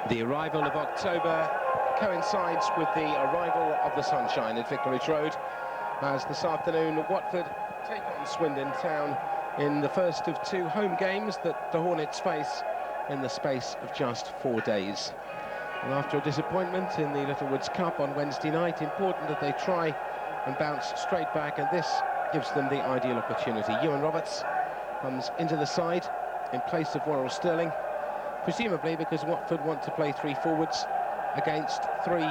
The arrival of October coincides with the arrival of the sunshine at Vicarage Road, as this afternoon Watford take on Swindon Town in the first of two home games that the Hornets face in the space of just 4 days. And after a disappointment in the Littlewoods Cup on Wednesday night, important that they try and bounce straight back, and this gives them the ideal opportunity. Ewan Roberts comes into the side in place of Worrell Sterling, presumably because Watford want to play three forwards against three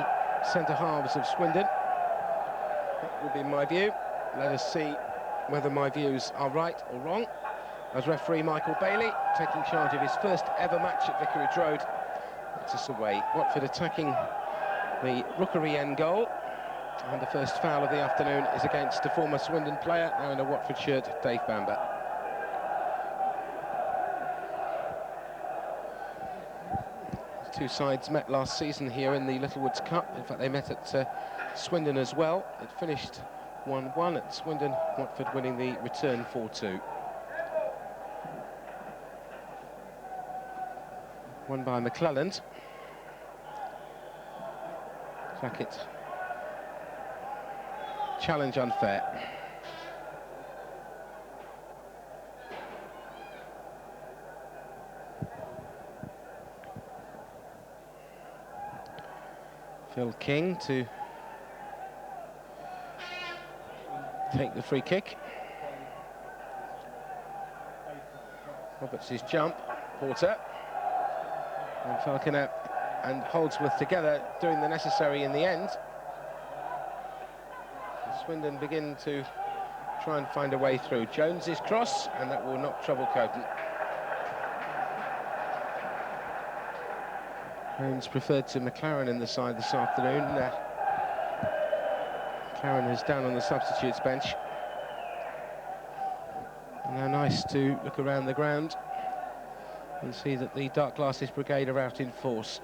centre-halves of Swindon. That would be my view. Let us see whether my views are right or wrong, as referee Michael Bailey taking charge of his first ever match at Vicarage Road. That's us away. Watford attacking the Rookery end goal, and the first foul of the afternoon is against a former Swindon player, now in a Watford shirt, Dave Bamber. Two sides met last season here in the Littlewoods Cup. In fact, they met at Swindon as well. It finished 1-1 at Swindon, Watford winning the return 4-2. Won by McClelland. Jacket. Challenge unfair. Phil King to take the free kick. Roberts' jump, Porter, and Falconer and Holdsworth together doing the necessary in the end. And Swindon begin to try and find a way through. Jones's cross, and that will not trouble Coton. Jones preferred to McLaren in the side this afternoon. McLaren is down on the substitutes bench. And now nice to look around the ground and see that the Dark Glasses Brigade are out in force.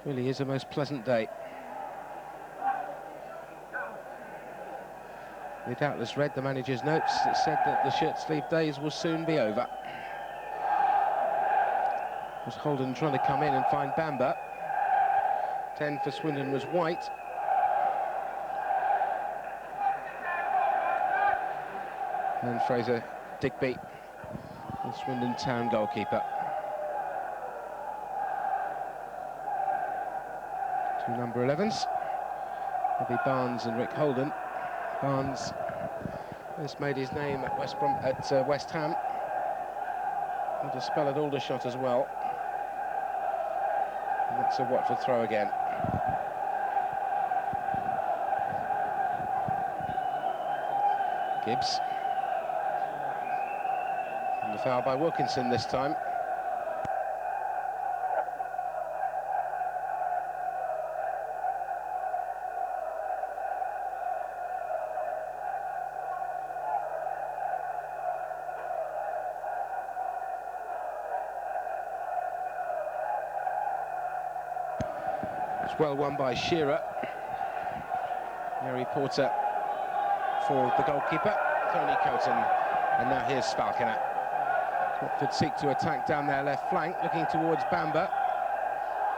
Really is a most pleasant day. They doubtless read the manager's notes that said that the shirt sleeve days will soon be over. Was Holden trying to come in and find Bamber. 10 for Swindon was White. And Fraser Digby, the Swindon Town goalkeeper. Two number 11s. Bobby Barnes and Rick Holden. Barnes has made his name at West Ham. And a spell at Aldershot as well. And that's a Watford throw again. Gibbs. And the foul by Wilkinson this time. Well won by Shearer. Harry Porter for the goalkeeper, Tony Coton, and now here's Falconer. Watford seek to attack down their left flank, looking towards Bamber,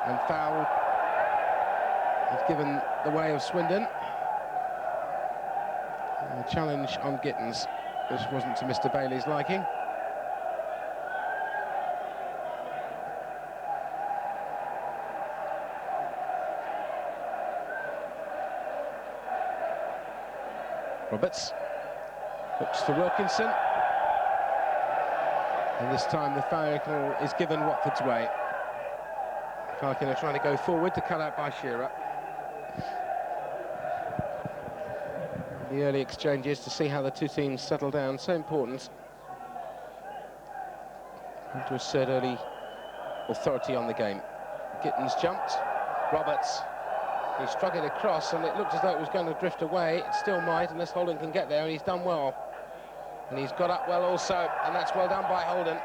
and foul has given the way of Swindon. And a challenge on Gittins, which wasn't to Mr. Bailey's liking. Roberts looks for Wilkinson, and this time the foul is given Watford's way. Falconer trying to go forward to cut out by Shearer. The early exchanges to see how the two teams settle down, so important. And to assert early authority on the game. Gittins jumped, Roberts. He struck it across, and it looked as though it was going to drift away. It still might, unless Holden can get there, and he's done well. And he's got up well also, and that's well done by Holden.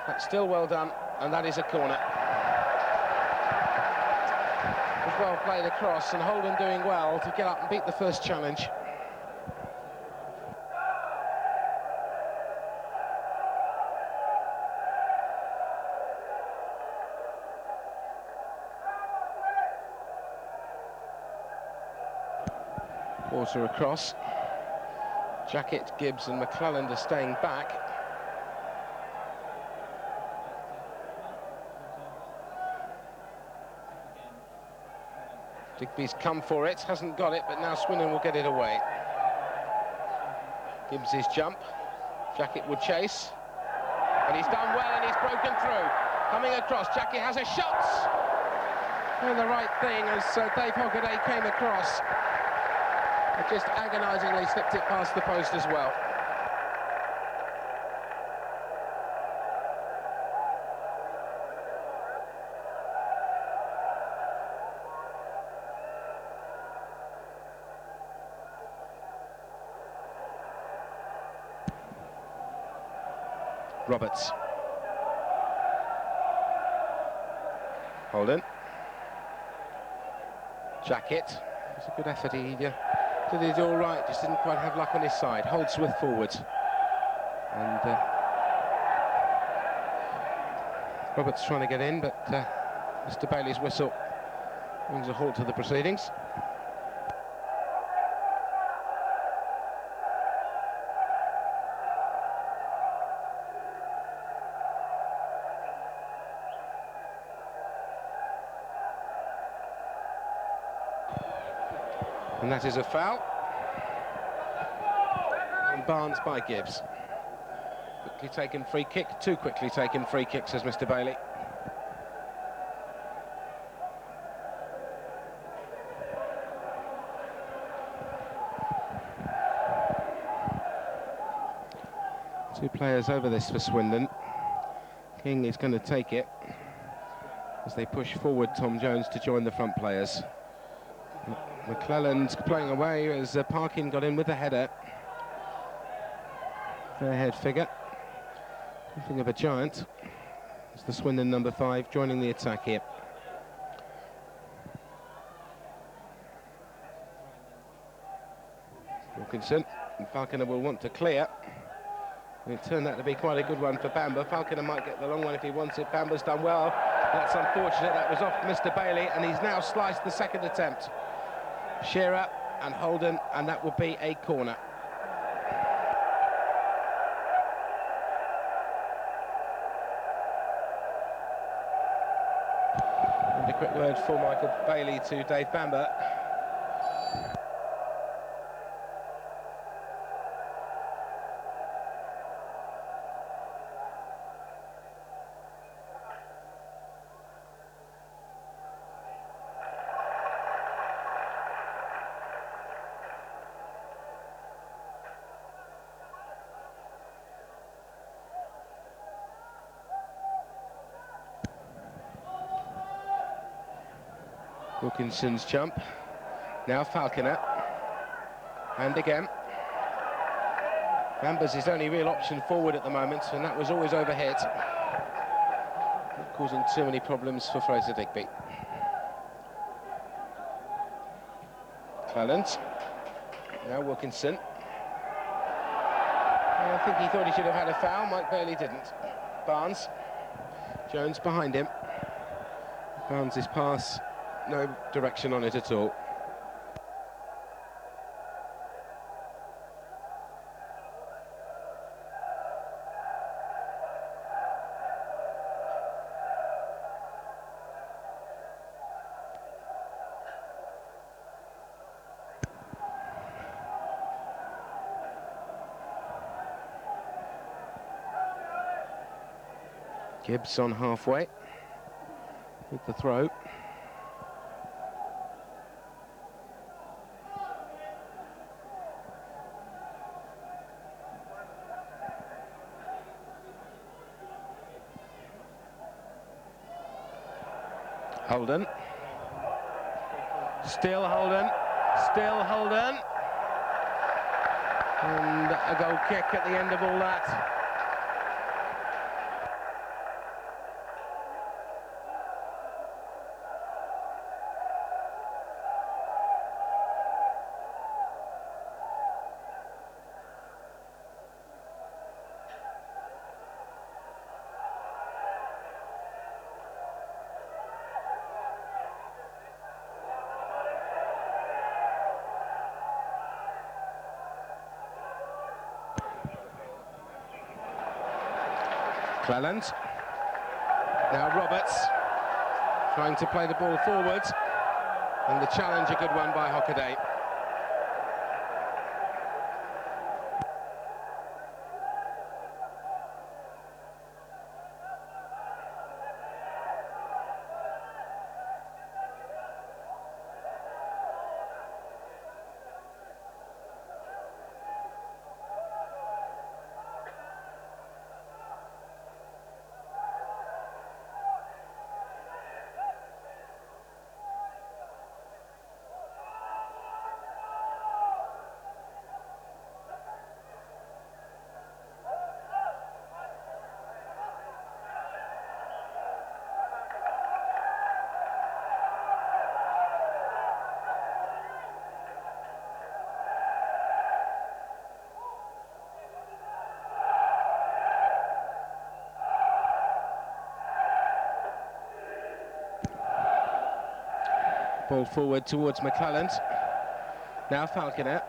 That's still well done, and that is a corner. It was well played across, and Holden doing well to get up and beat the first challenge. Porter across. Jackett, Gibbs and McClelland are staying back. Digby's come for it, hasn't got it, but now Swindon will get it away. Gibbs' jump. Jackett would chase. And he's done well and he's broken through. Coming across, Jackett has a shot! And the right thing as Dave Hockaday came across. It just agonisingly slipped it past the post as well. Roberts. Holden. Jackett. It's a good effort. He did it all right, just didn't quite have luck on his side. Holdsworth forwards. And Roberts trying to get in, but Mr. Bailey's whistle brings a halt to the proceedings. And that is a foul. And Barnes by Gibbs. Quickly taken free kick, too quickly taken free kick, says Mr. Bailey. Two players over this for Swindon. King is going to take it as they push forward Tom Jones to join the front players. McClelland's playing away as Parkin got in with the header. Fair head figure. Something of a giant. It's the Swindon number 5 joining the attack here. Wilkinson and Falconer will want to clear. And it turned out to be quite a good one for Bamber. Falconer might get the long one if he wants it. Bamber's done well. That's unfortunate. That was off Mr. Bailey, and he's now sliced the second attempt. Shearer and Holden, and that will be a corner. And a quick word for Michael Bailey to Dave Bamber. Wilkinson's jump. Now Falconer. And again. Bamber's his only real option forward at the moment, and that was always overhit. Not causing too many problems for Fraser Digby. Cleland. Now Wilkinson. I think he thought he should have had a foul. Mike Bailey didn't. Barnes. Jones behind him. Barnes' pass. No direction on it at all. Gibbs on halfway with the throw. Holden. Still Holden. Still Holden. And a goal kick at the end of all that. McClelland. Now Roberts trying to play the ball forward, and the challenge a good one by Hockaday. Ball forward towards McClelland. Now Falconer.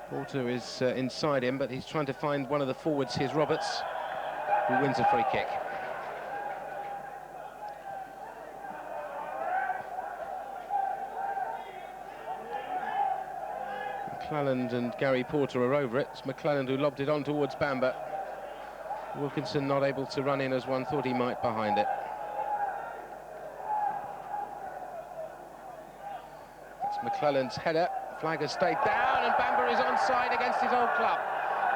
Porter is inside him, but he's trying to find one of the forwards. Here's Roberts, who wins a free kick. McClelland and Gary Porter are over it. It's McClelland who lobbed it on towards Bamber. Wilkinson not able to run in as one thought he might behind it. McClelland's header, flag has stayed down, and Bamber is onside against his old club.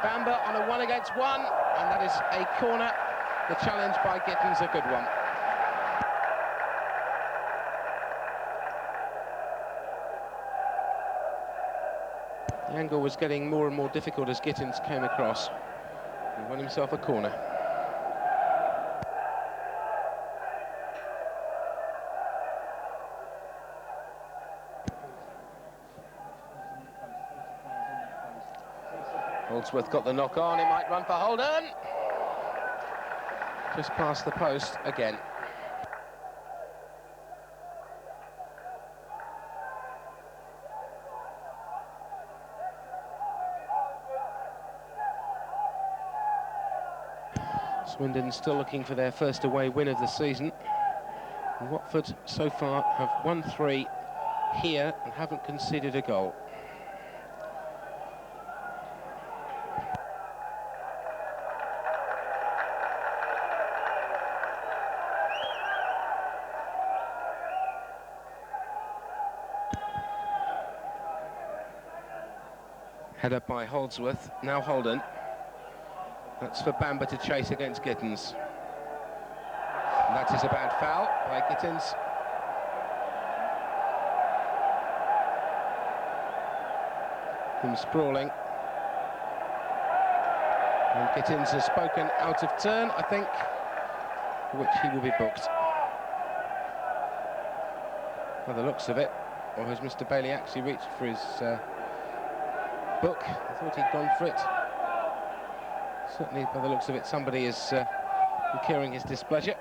Bamber on a 1-against-1, and that is a corner. The challenge by Gittins, a good one. The angle was getting more and more difficult as Gittins came across. He won himself a corner. Holdsworth got the knock on, it might run for Holden. Just past the post again. Swindon still looking for their first away win of the season. And Watford so far have won 3 here and haven't conceded a goal. Head up by Holdsworth, now Holden. That's for Bamber to chase against Gittins. And that is a bad foul by Gittins. Him sprawling. And Gittins has spoken out of turn, I think, for which he will be booked. By the looks of it, or has Mr. Bailey actually reached for his book? I thought he'd gone for it. Certainly, by the looks of it, somebody is incurring his displeasure.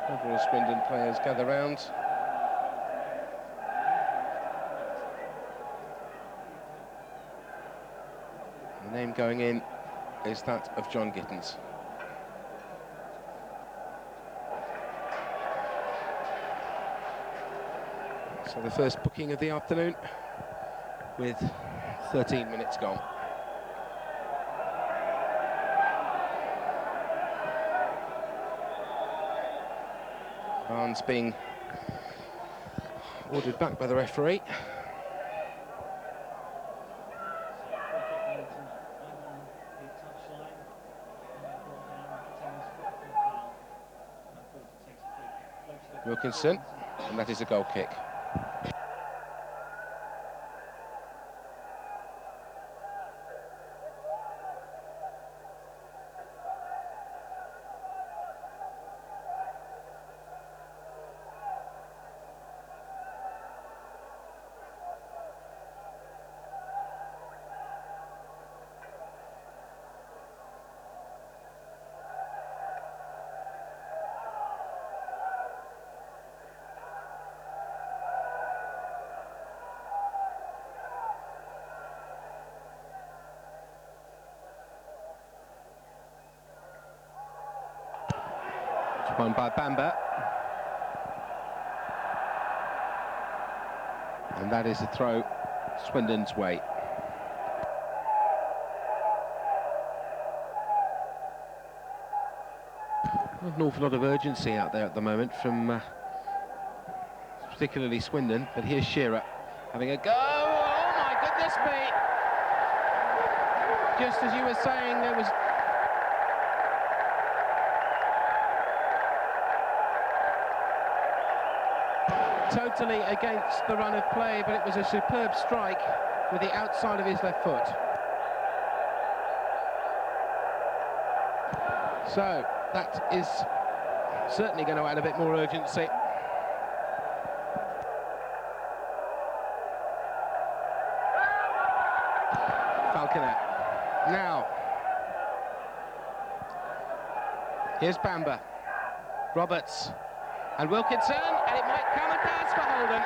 Several Swindon players gather round. The name going in is that of John Gittins. So the first booking of the afternoon, with 13 minutes gone. Barnes being ordered back by the referee. Wilkinson, and that is a goal kick. Won by Bamba. And that is a throw Swindon's way. An awful lot of urgency out there at the moment from particularly Swindon, but here's Shearer having a go. Oh my goodness me! Just as you were saying, there was totally against the run of play, but it was a superb strike with the outside of his left foot. So that is certainly going to add a bit more urgency. Falconer. Now, here's Bamba. Roberts. And Wilkinson, and it might come and dance for Holden.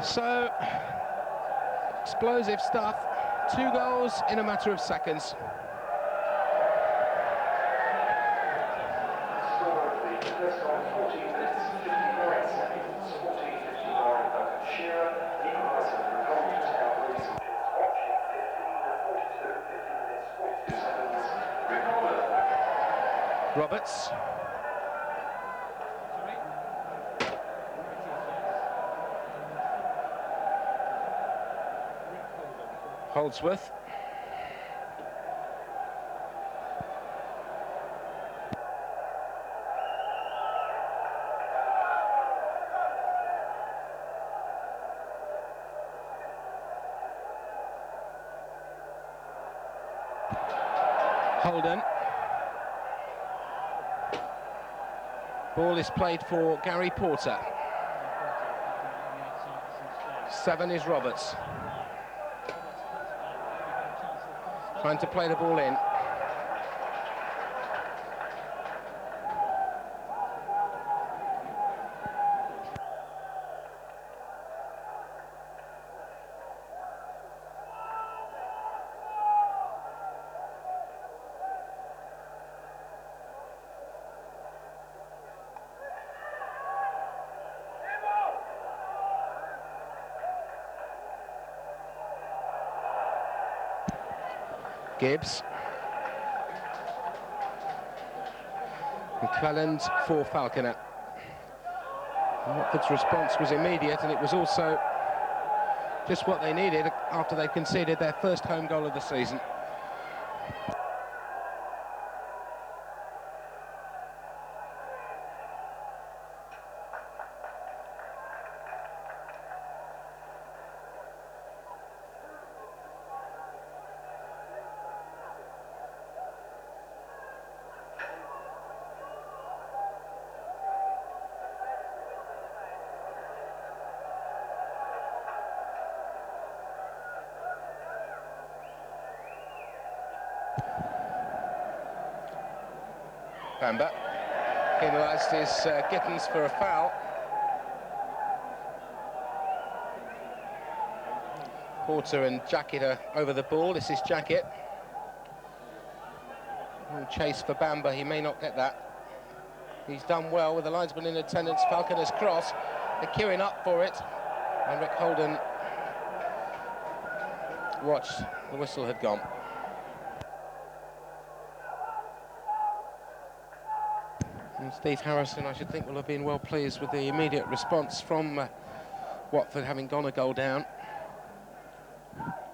So, explosive stuff, 2 goals in a matter of seconds. Roberts. Holdsworth. Holden. Ball is played for Gary Porter. 7 is Roberts. Trying to play the ball in. Gibbs. McClelland for Falconer. Watford's response was immediate, and it was also just what they needed after they conceded their first home goal of the season. Bamba penalised his Gittins for a foul. Porter and Jacket are over the ball. This is Jacket. Long chase for Bamba. He may not get that. He's done well with the linesman in attendance. Falconer's cross. They're queuing up for it. And Rick Holden watched. The whistle had gone. And Steve Harrison, I should think, will have been well pleased with the immediate response from Watford, having gone a goal down.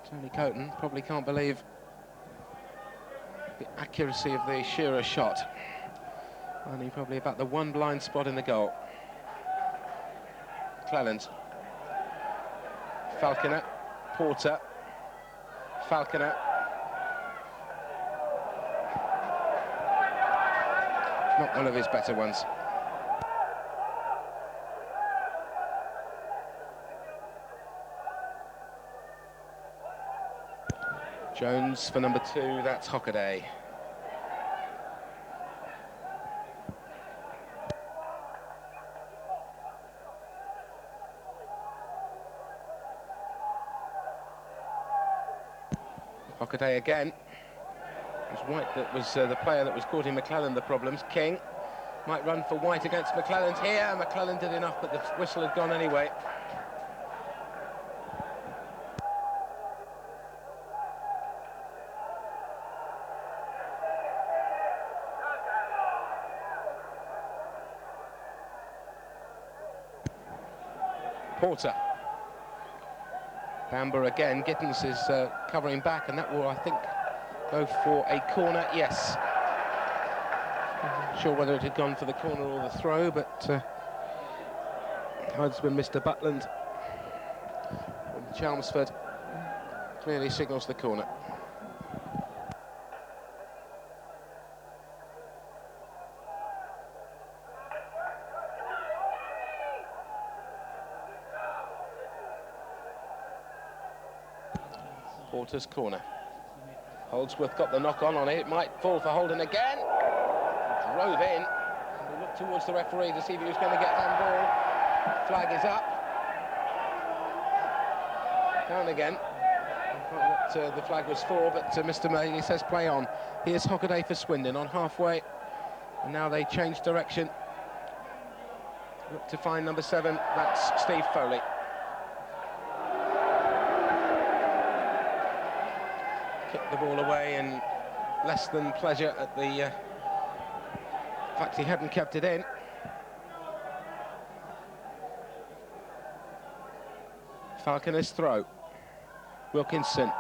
Tony Coton probably can't believe the accuracy of the Shearer shot. Only probably about the one blind spot in the goal. Cleland. Falconer. Porter. Falconer. not one of his better ones. Jones for number 2, that's Hockaday. Hockaday again. It was White that was the player that was causing McClelland the problems. King might run for White against McClelland here. McClelland did enough, but the whistle had gone anyway. Porter. Bamber again. Gittins is covering back, and that will, I think, go for a corner. Yes. Not sure whether it had gone for the corner or the throw, but husband Mr. Butland from Chelmsford clearly signals the corner. Porter's corner. Holdsworth got the knock on it. It might fall for Holden again. Drove in. And we look towards the referee to see if he was going to get handball. Flag is up. Down again. I don't know what the flag was for, but Mr. May says play on. Here's Hockaday for Swindon on halfway. And now they change direction. Look to find number 7. That's Steve Foley. Kicked the ball away and less than pleasure at the fact he hadn't kept it in. Falconer's throw. Wilkinson.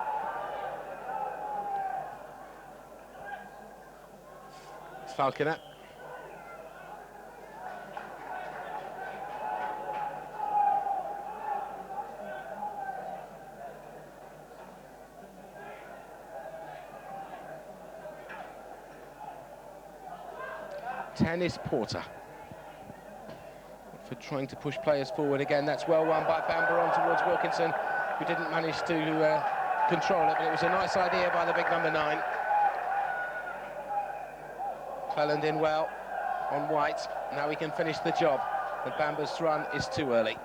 Falconer. Tennis Porter. For trying to push players forward again. That's well won by Bamber on towards Wilkinson, who didn't manage to control it, but it was a nice idea by the big number 9. Cleland in well on White. Now he can finish the job. And Bamber's run is too early.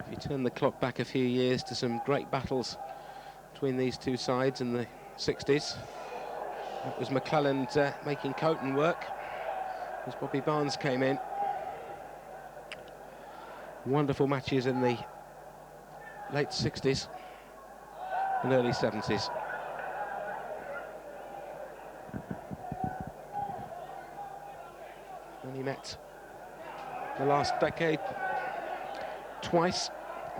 If you turn the clock back a few years to some great battles between these two sides in the 60s, it was McClelland making Coton work as Bobby Barnes came in. Wonderful matches in the late 60s and early 70s. Only met the last decade twice.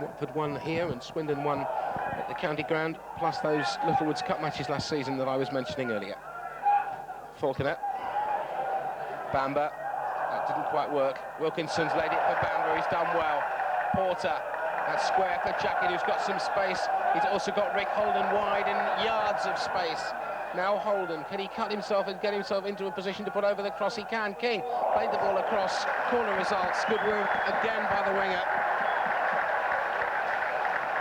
Watford won here and Swindon won at the county ground, plus those Littlewoods Cup matches last season that I was mentioning earlier. Falconer. Bamber. That didn't quite work. Wilkinson's laid it for Bamber. He's done well. Porter. That's square for Jacket, who's got some space. He's also got Rick Holden wide in yards of space. Now Holden. Can he cut himself and get himself into a position to put over the cross? He can. King played the ball across. Corner results. Good work again by the winger.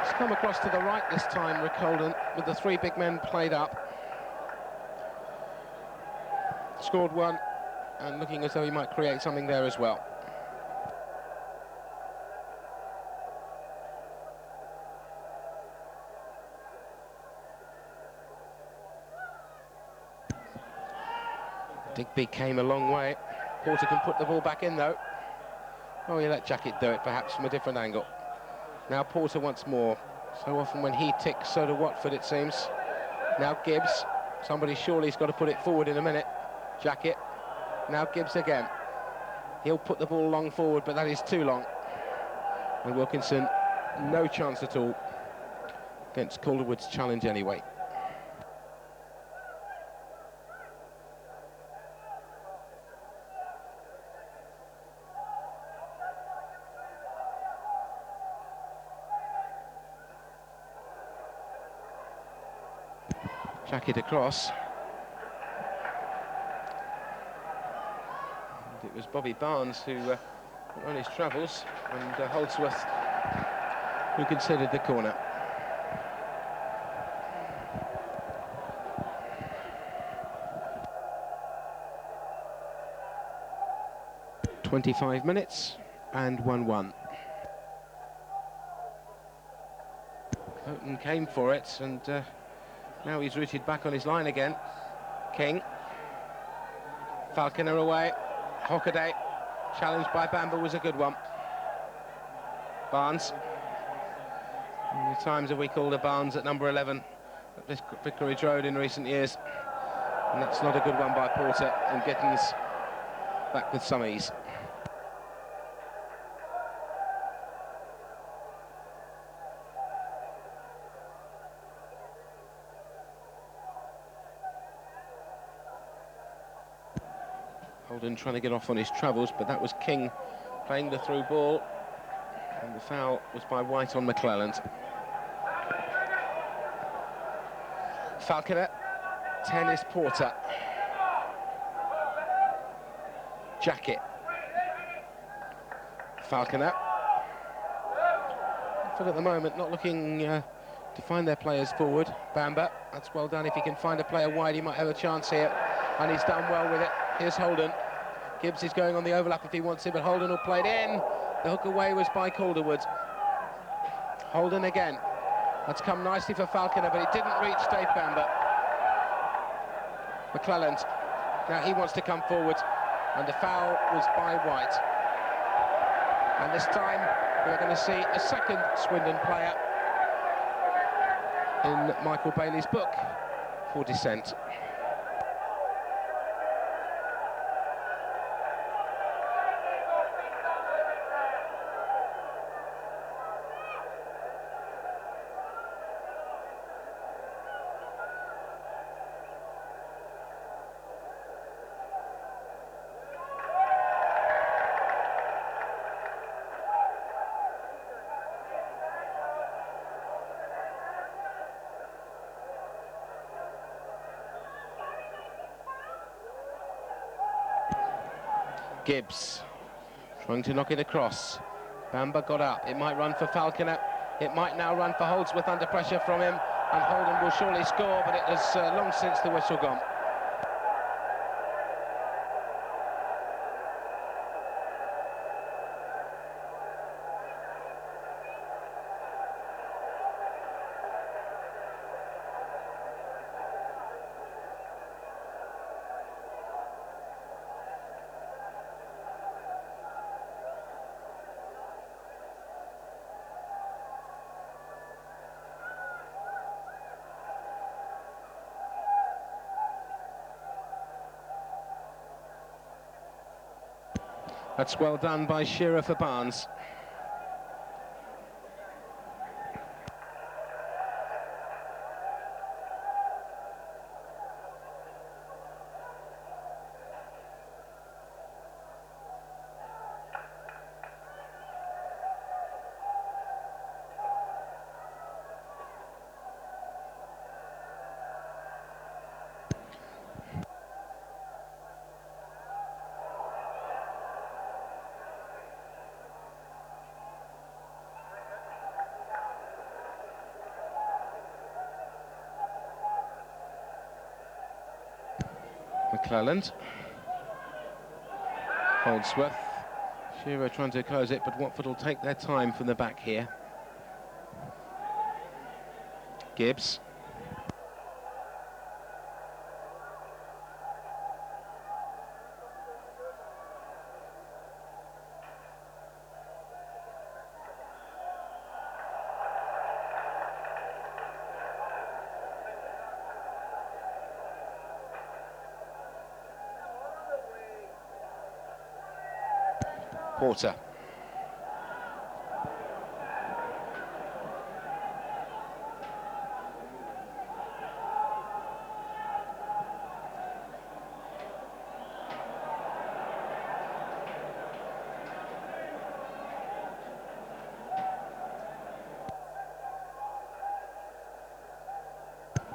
He's come across to the right this time, Rick Holden, with the 3 big men played up. Scored 1, and looking as though he might create something there as well. Digby came a long way. Porter can put the ball back in though. Oh, he let Jacket do it, perhaps from a different angle. Now Porter once more. So often when he ticks, so do Watford, it seems. Now Gibbs. Somebody surely's got to put it forward in a minute. Jacket. Now Gibbs again. He'll put the ball long forward, but that is too long. And Wilkinson, no chance at all against Calderwood's challenge anyway. Jacket across. And it was Bobby Barnes who went on his travels, and Holdsworth who considered the corner. "25 minutes and 1-1. Houghton came for it, and now he's rooted back on his line again. King. Falconer away. Hockaday. Challenged by Bamber was a good one. Barnes. How many times have we called a Barnes at number 11 at this Vicarage Road in recent years? And that's not a good one by Porter, and Gittins back with some ease. Holden trying to get off on his travels, but that was King playing the through ball, and the foul was by White on McClelland. Falconer, 10 is Porter. Jacket. Falconer. Watford at the moment not looking to find their players forward. Bamber, that's well done. If he can find a player wide, he might have a chance here, and he's done well with it. Here's Holden. Gibbs is going on the overlap if he wants it, but Holden will play it in. The hook away was by Calderwood. Holden again. That's come nicely for Falconer, but it didn't reach Dave Bamber. McClelland. Now he wants to come forward, and the foul was by White. And this time we're going to see a second Swindon player in Michael Bailey's book for dissent. Gibbs trying to knock it across. Bamber got up. It might run for Falconer. It might now run for Holdsworth under pressure from him, and Holden will surely score, but it has long since the whistle gone. That's well done by Shearer for Barnes. McClelland. Holdsworth. Shearer trying to close it, but Watford will take their time from the back here. Gibbs. Porter.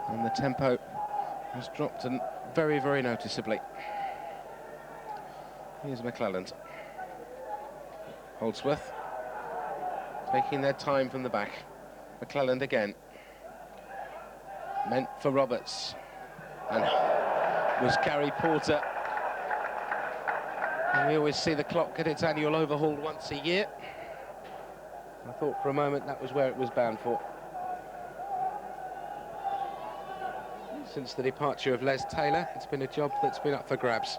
And the tempo has dropped very, very noticeably. Here's McClelland. Holdsworth taking their time from the back. McClelland again. Meant for Roberts. And was Gary Porter. And we always see the clock get its annual overhaul once a year. I thought for a moment that was where it was bound for. Since the departure of Les Taylor, it's been a job that's been up for grabs.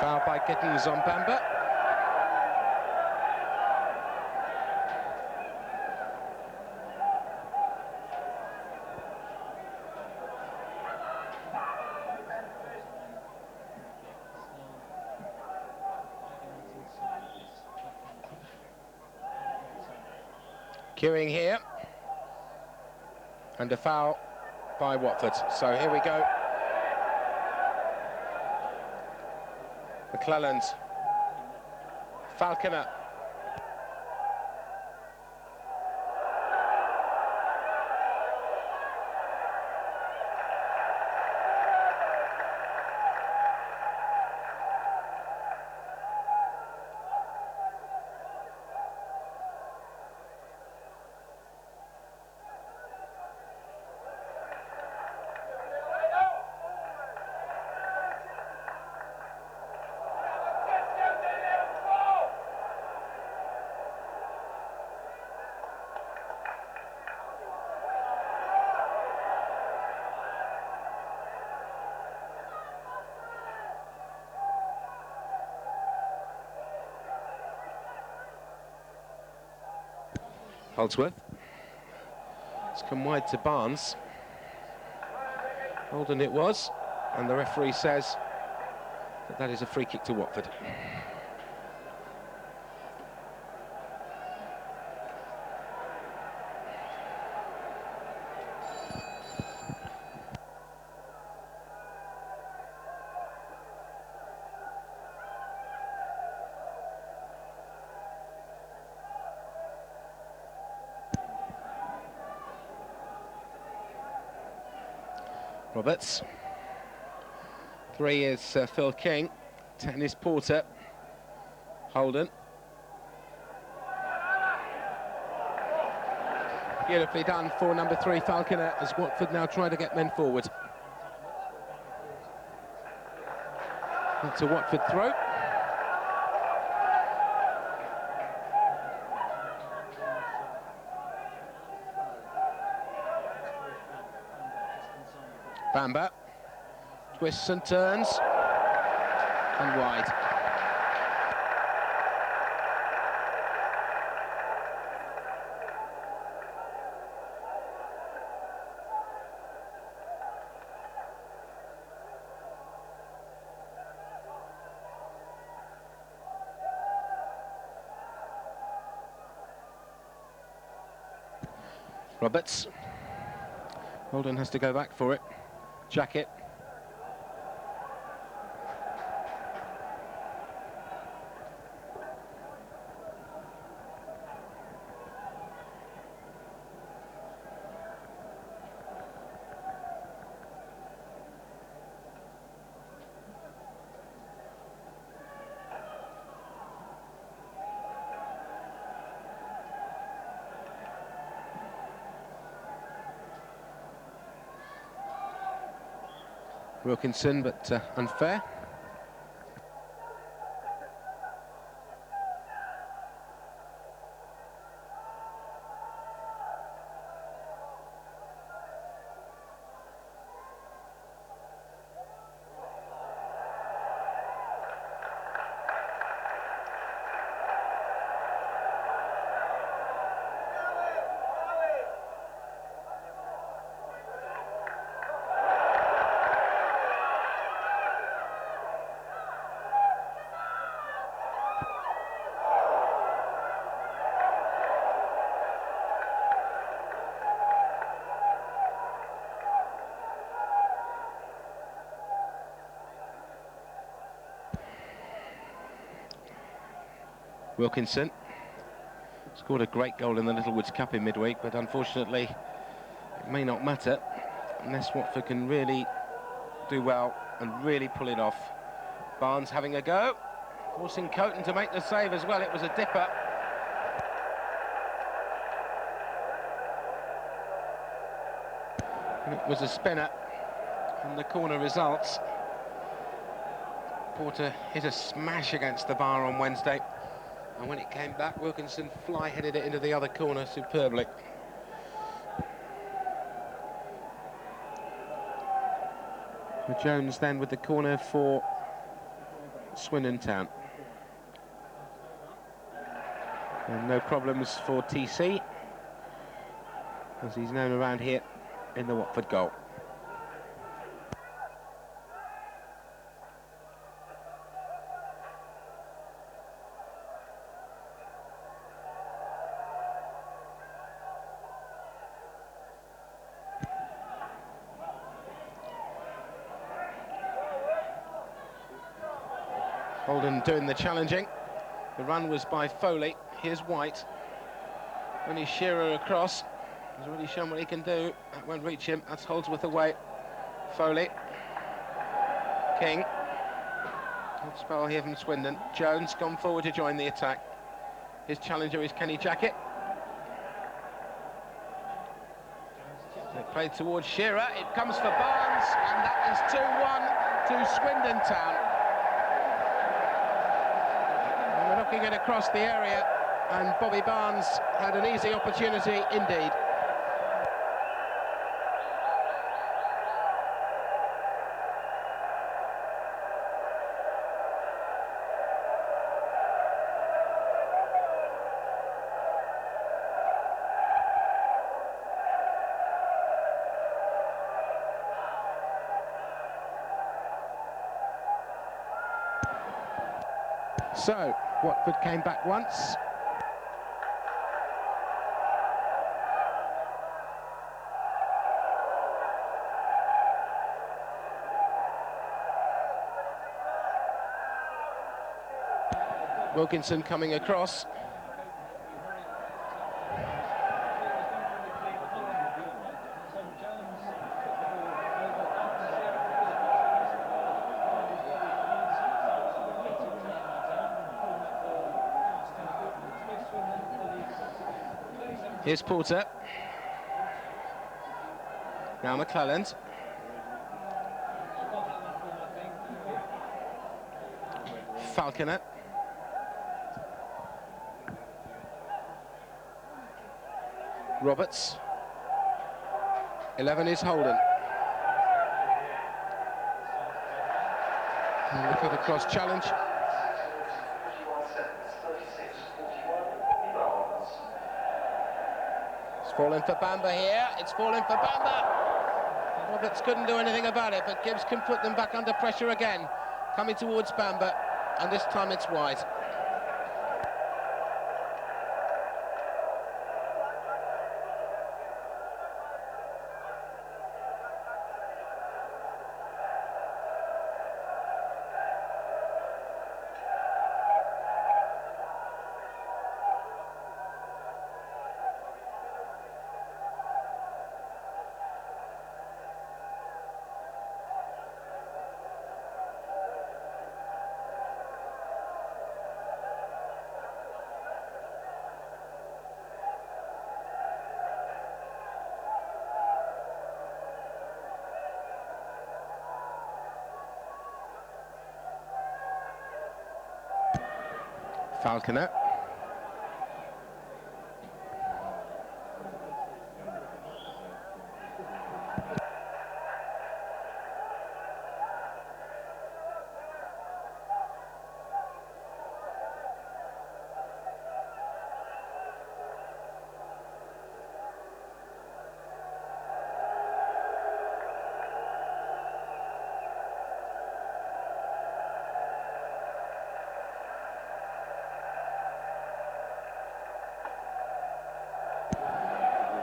Foul by Giddens on Bamba. Queuing here. And a foul by Watford. So here we go. McClelland, Falconer. Holdsworth. It's come wide to Barnes. Holden it was, and the referee says that that is a free kick to Watford. Roberts. 3 is Phil King. 10 is Porter. Holden. Beautifully done for number 3, Falconer, as Watford now try to get men forward. That's a Watford throw. Bamba twists and turns, and wide. Roberts. Holden has to go back for it. Jacket. Wilkinson, but unfair. Wilkinson scored a great goal in the Littlewoods Cup in midweek, but unfortunately it may not matter unless Watford can really do well and really pull it off. Barnes having a go, forcing Coton to make the save as well. It was a dipper. And it was a spinner, and the corner results. Porter hit a smash against the bar on Wednesday, and when it came back, Wilkinson fly-headed it into the other corner superbly. Jones then with the corner for Swindon Town. And no problems for TC, as he's known around here in the Watford goal. Holden doing the challenging. The run was by Foley. Here's White. Only Shearer across. He's already shown what he can do. That won't reach him. That's Holdsworth away. Foley. King. Good spell here from Swindon. Jones gone forward to join the attack. His challenger is Kenny Jackett. They played towards Shearer. It comes for Barnes, and that is 2-1 to Swindon Town. And we're knocking it across the area, and Bobby Barnes had an easy opportunity indeed. So, Watford came back once. Wilkinson coming across. Here's Porter. Now McClelland. Falconer. Roberts. 11 is Holden. And look at the cross challenge. It's fallen for Bamba here. It's fallen for Bamba. Roberts couldn't do anything about it, but Gibbs can put them back under pressure again. Coming towards Bamba, and this time it's wide. Falconer.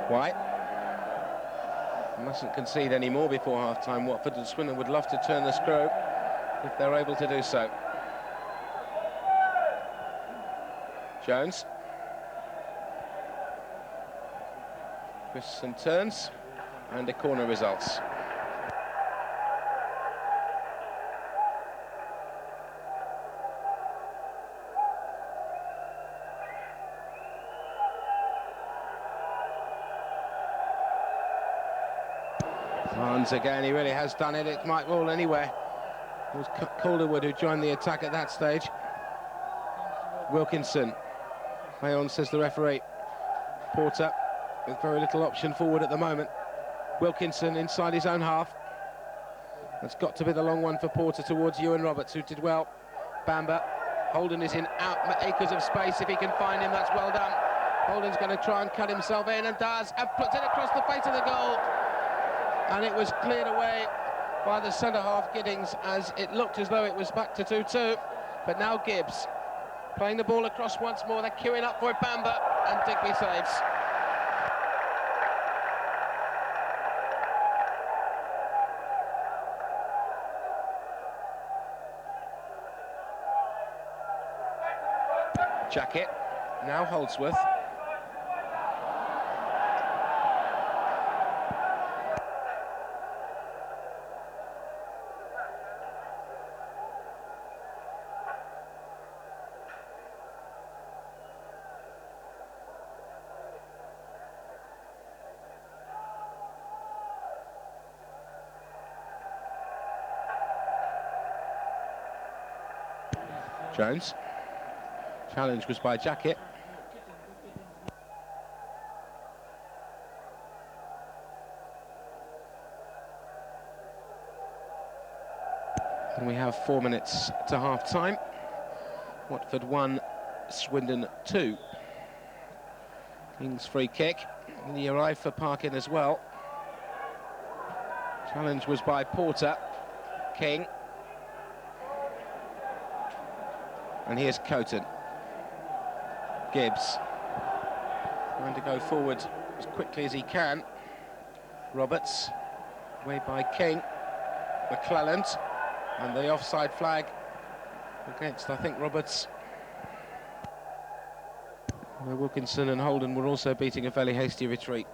White. Mustn't concede any more before half-time. Watford and Swindon would love to turn the screw if they're able to do so. Jones. Christensen turns, and a corner results. Once again, he really has done it. It might roll anywhere. It was Calderwood who joined the attack at that stage. Wilkinson. Play on, says the referee. Porter with very little option forward at the moment. Wilkinson inside his own half. That's got to be the long one for Porter towards Ewan Roberts, who did well. Bamba. Holden is in acres of space. If he can find him, that's well done. Holden's going to try and cut himself in, and does, and puts it across the face of the goal. And it was cleared away by the centre-half Giddings, as it looked as though it was back to 2-2. But now Gibbs playing the ball across once more. They're queuing up for Bamba, and Digby saves. Jacket, now Holdsworth. Jones. Challenge was by Jacket. And we have 4 minutes to half-time. Watford 1, Swindon 2. King's free kick. And he arrived for Parkin as well. Challenge was by Porter. King. And here's Coton. Gibbs trying to go forward as quickly as he can. Roberts, away by King. McClelland, and the offside flag against, I think, Roberts. Wilkinson and Holden were also beating a fairly hasty retreat.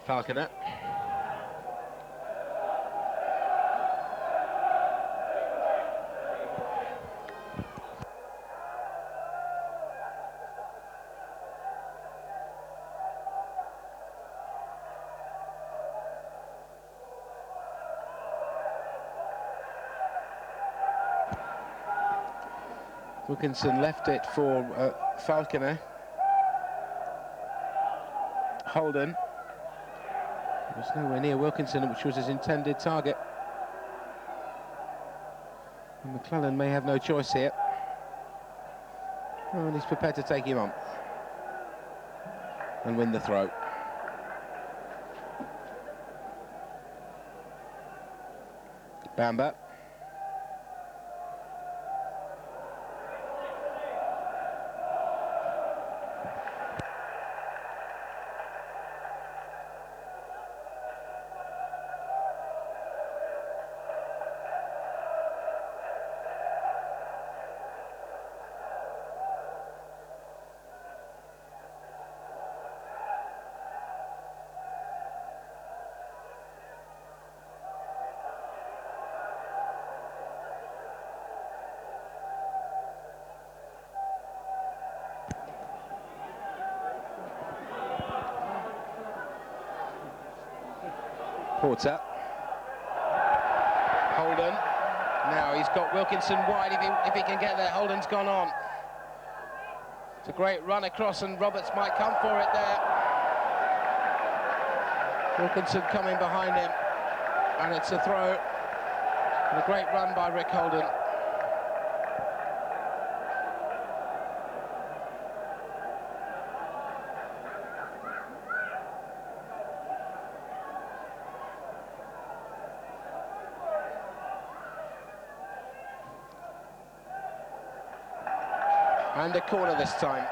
Falconer. Wilkinson left it for Falconer. Holden was nowhere near Wilkinson, which was his intended target. And McClellan may have no choice here. Oh, and he's prepared to take him on and win the throw. Bamba. Porter. Holden. Now he's got Wilkinson wide. If he can get there, Holden's gone on. It's a great run across, and Roberts might come for it there. Wilkinson coming behind him, and it's a throw. And a great run by Rick Holden. And a corner this time.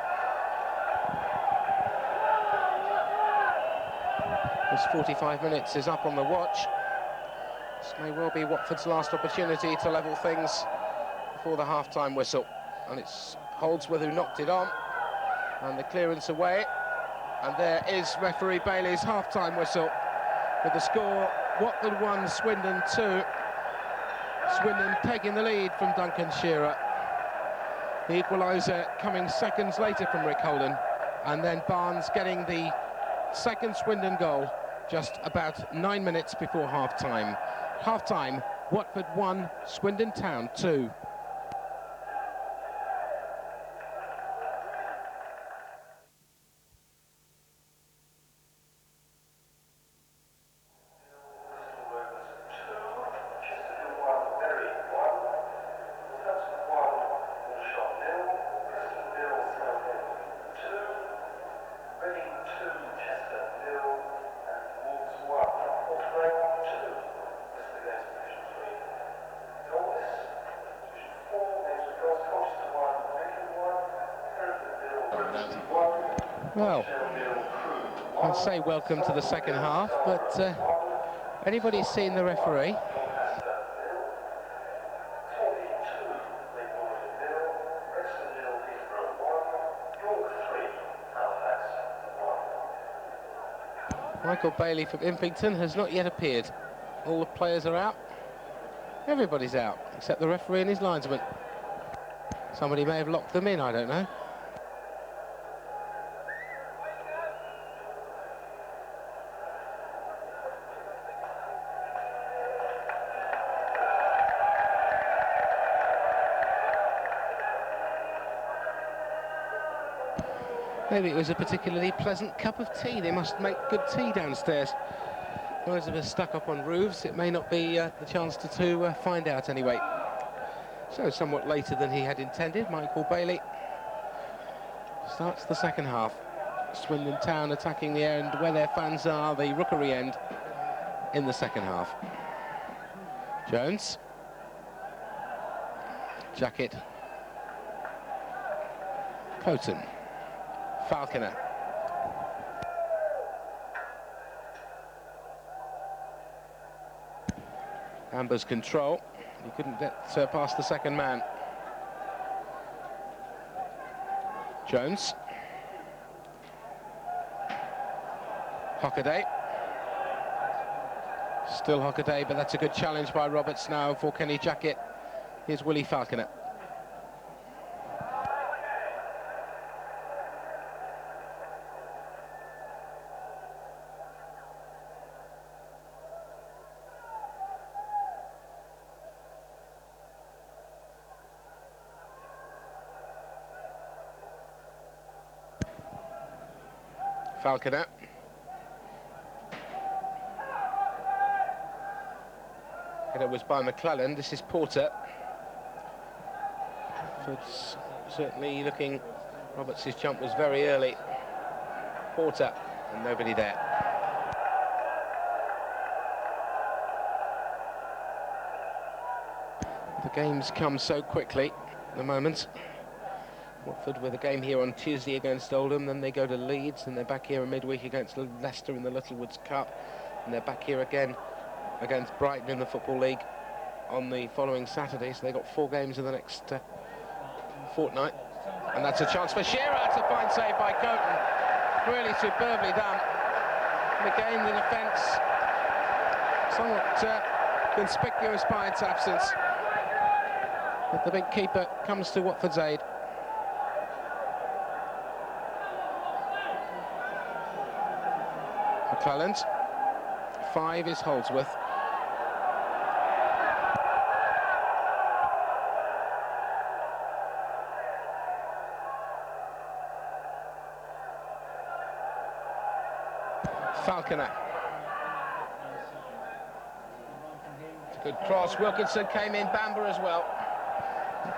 This 45 minutes is up on the watch. This may well be Watford's last opportunity to level things before the half-time whistle. And it's Holdsworth who knocked it on. And the clearance away. And there is referee Bailey's half-time whistle. With the score, Watford 1, Swindon 2. Swindon taking the lead from Duncan Shearer. The equaliser coming seconds later from Rick Holden. And then Barnes getting the second Swindon goal just about 9 minutes before half-time. Half-time, Watford 1, Swindon Town 2. Well, I'd say welcome to the second half, but anybody seen the referee? Michael Bailey from Impington has not yet appeared. All the players are out. Everybody's out, except the referee and his linesman. Somebody may have locked them in, I don't know. Maybe it was a particularly pleasant cup of tea. They must make good tea downstairs. Those of us stuck up on roofs, it may not be the chance to find out anyway. So somewhat later than he had intended, Michael Bailey starts the second half. Swindon Town attacking the end where their fans are, the Rookery end, in the second half. Jones. Jacket. Coton. Falconer. Amber's control. He couldn't get past the second man. Jones. Hockaday. Still Hockaday, but that's a good challenge by Roberts now for Kenny Jacket. Here's Willie Falconer. Falconer. Header was by McClellan. This is Porter. It's certainly looking... Roberts' jump was very early. Porter, and nobody there. The games come so quickly at the moment. Watford with a game here on Tuesday against Oldham, then they go to Leeds, and they're back here in midweek against Leicester in the Littlewoods Cup, and they're back here again against Brighton in the Football League on the following Saturday, so they've got 4 games in the next fortnight. And that's a chance for Shearer. It's a fine save by Coton. Really superbly done. And again, the defence somewhat conspicuous by its absence. But the big keeper comes to Watford's aid. McClellan's. 5 is Holdsworth. Falconer. It's a good cross. Wilkinson came in. Bamber as well.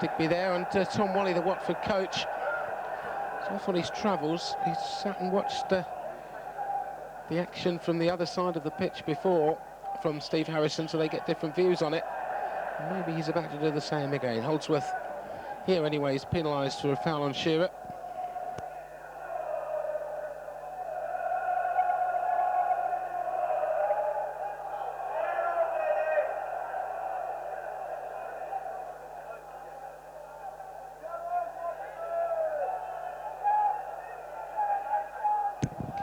Digby there, and Tom Wally, the Watford coach. So off on his travels, he's sat and watched the action from the other side of the pitch before from Steve Harrison, so they get different views on it. Maybe he's about to do the same again. Holdsworth Here anyway, he's penalised for a foul on Shearer.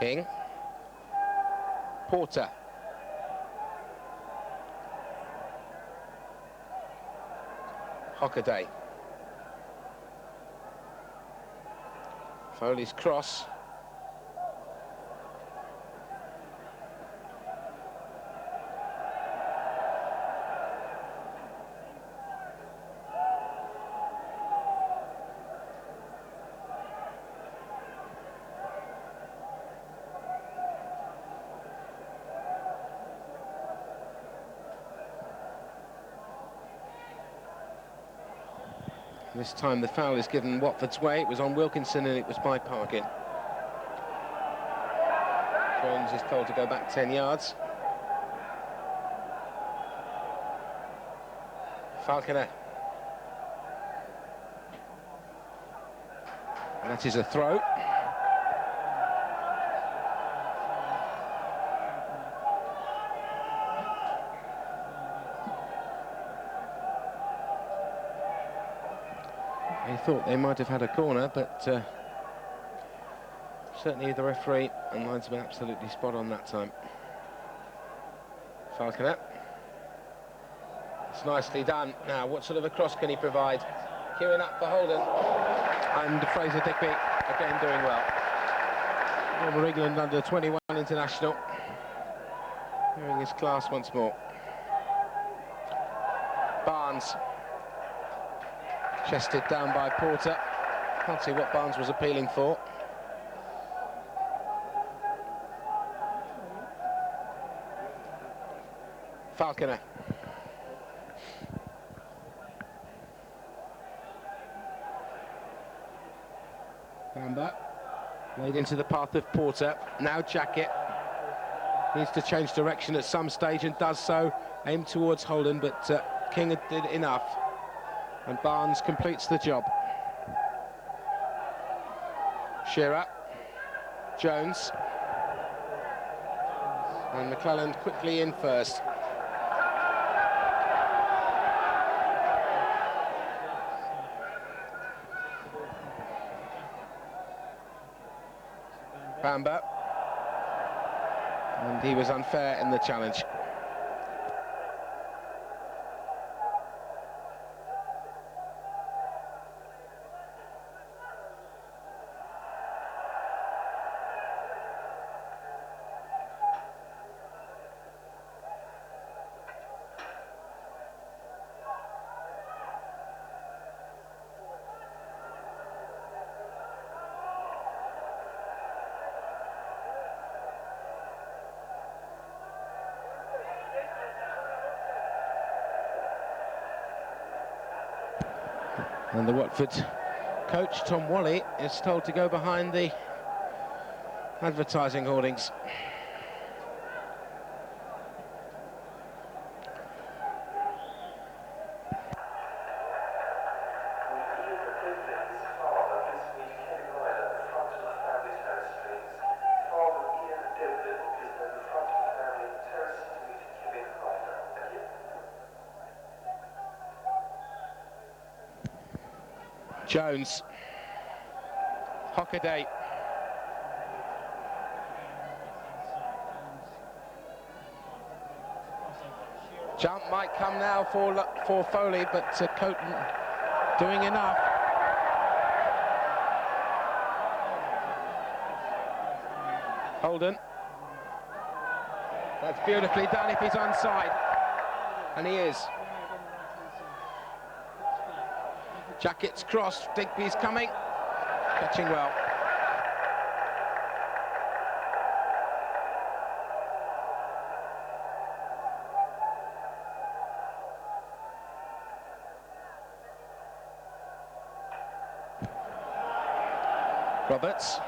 King. Porter. Hockaday. Foley's cross. This time the foul is given Watford's way. It was on Wilkinson and it was by Parkin. Jones is told to go back 10 yards. Falconer. And that is a throw. They thought they might have had a corner, but certainly the referee and linesman absolutely spot on that time. Falconer. It's nicely done. Now, what sort of a cross can he provide? Queuing up for Holden. And Fraser Digby again doing well. Former England under-21 international. Showing his class once more. Barnes. Chested down by Porter. Can't see what Barnes was appealing for. Falconer. Bamba. Laid into the path of Porter. Now Jacket. Needs to change direction at some stage and does so. Aimed towards Holden, but King did enough. And Barnes completes the job. Shearer. Jones. And McClelland quickly in first. Bamba. And he was unfair in the challenge. And the Watford coach, Tom Whalley, is told to go behind the advertising hoardings. Jones. Hockaday. Jump might come now for Foley, but Coton doing enough. Holden. That's beautifully done if he's onside. And he is. Jacket's crossed, Digby's coming, catching well. Roberts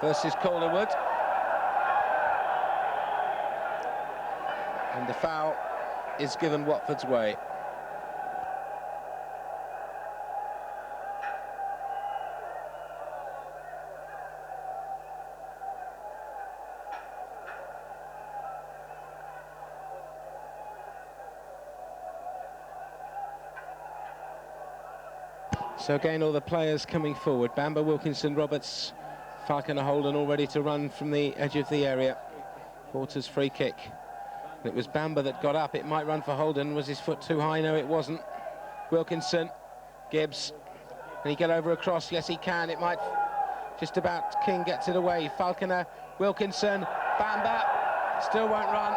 versus Calderwood. And the foul is given Watford's way. So again, all the players coming forward. Bamber, Wilkinson, Roberts, Falconer, Holden all ready to run from the edge of the area. Porter's free kick. It was Bamber that got up. It might run for Holden. Was his foot too high? No, it wasn't. Wilkinson, Gibbs. Can he get over across? Yes, he can. It might just about. King gets it away. Falconer, Wilkinson, Bamber. Still won't run.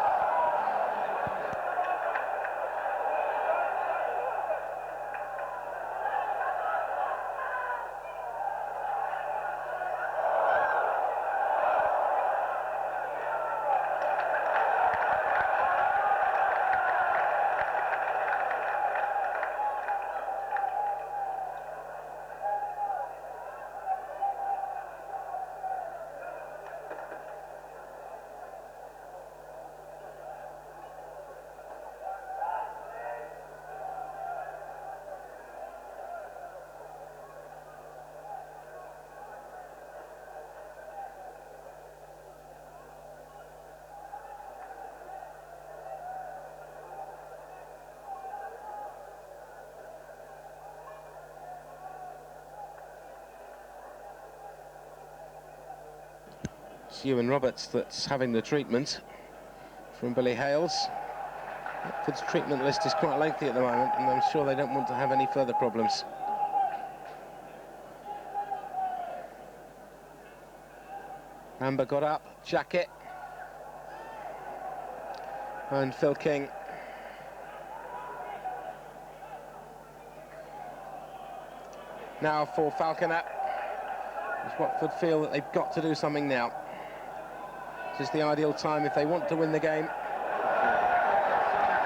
It's Ewan Roberts that's having the treatment from Billy Hales. Watford's treatment list is quite lengthy at the moment, and I'm sure they don't want to have any further problems. Amber got up, Jacket, and Phil King. Now for Falconer. As Watford feel that they've got to do something now. This is the ideal time if they want to win the game.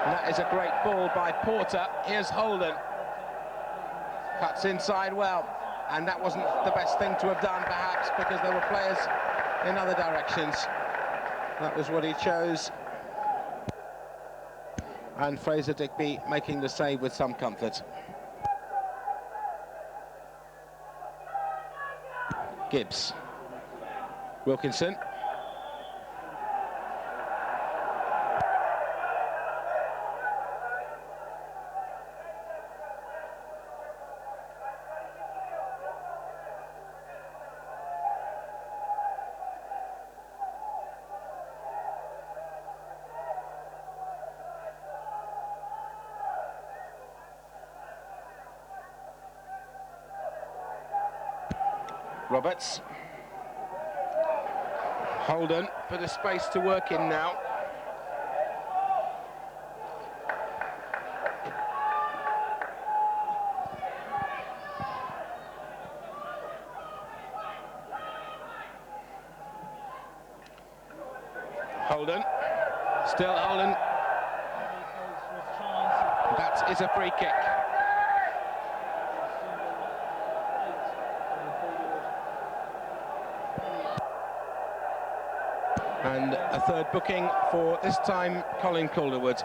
And that is a great ball by Porter. Here's Holden. Cuts inside well. And that wasn't the best thing to have done, perhaps, because there were players in other directions. That was what he chose. And Fraser Digby making the save with some comfort. Gibbs. Wilkinson. Roberts. Holden, bit of space to work in now. Holden, still Holden. That is a free kick. And a third booking for, this time, Colin Calderwood.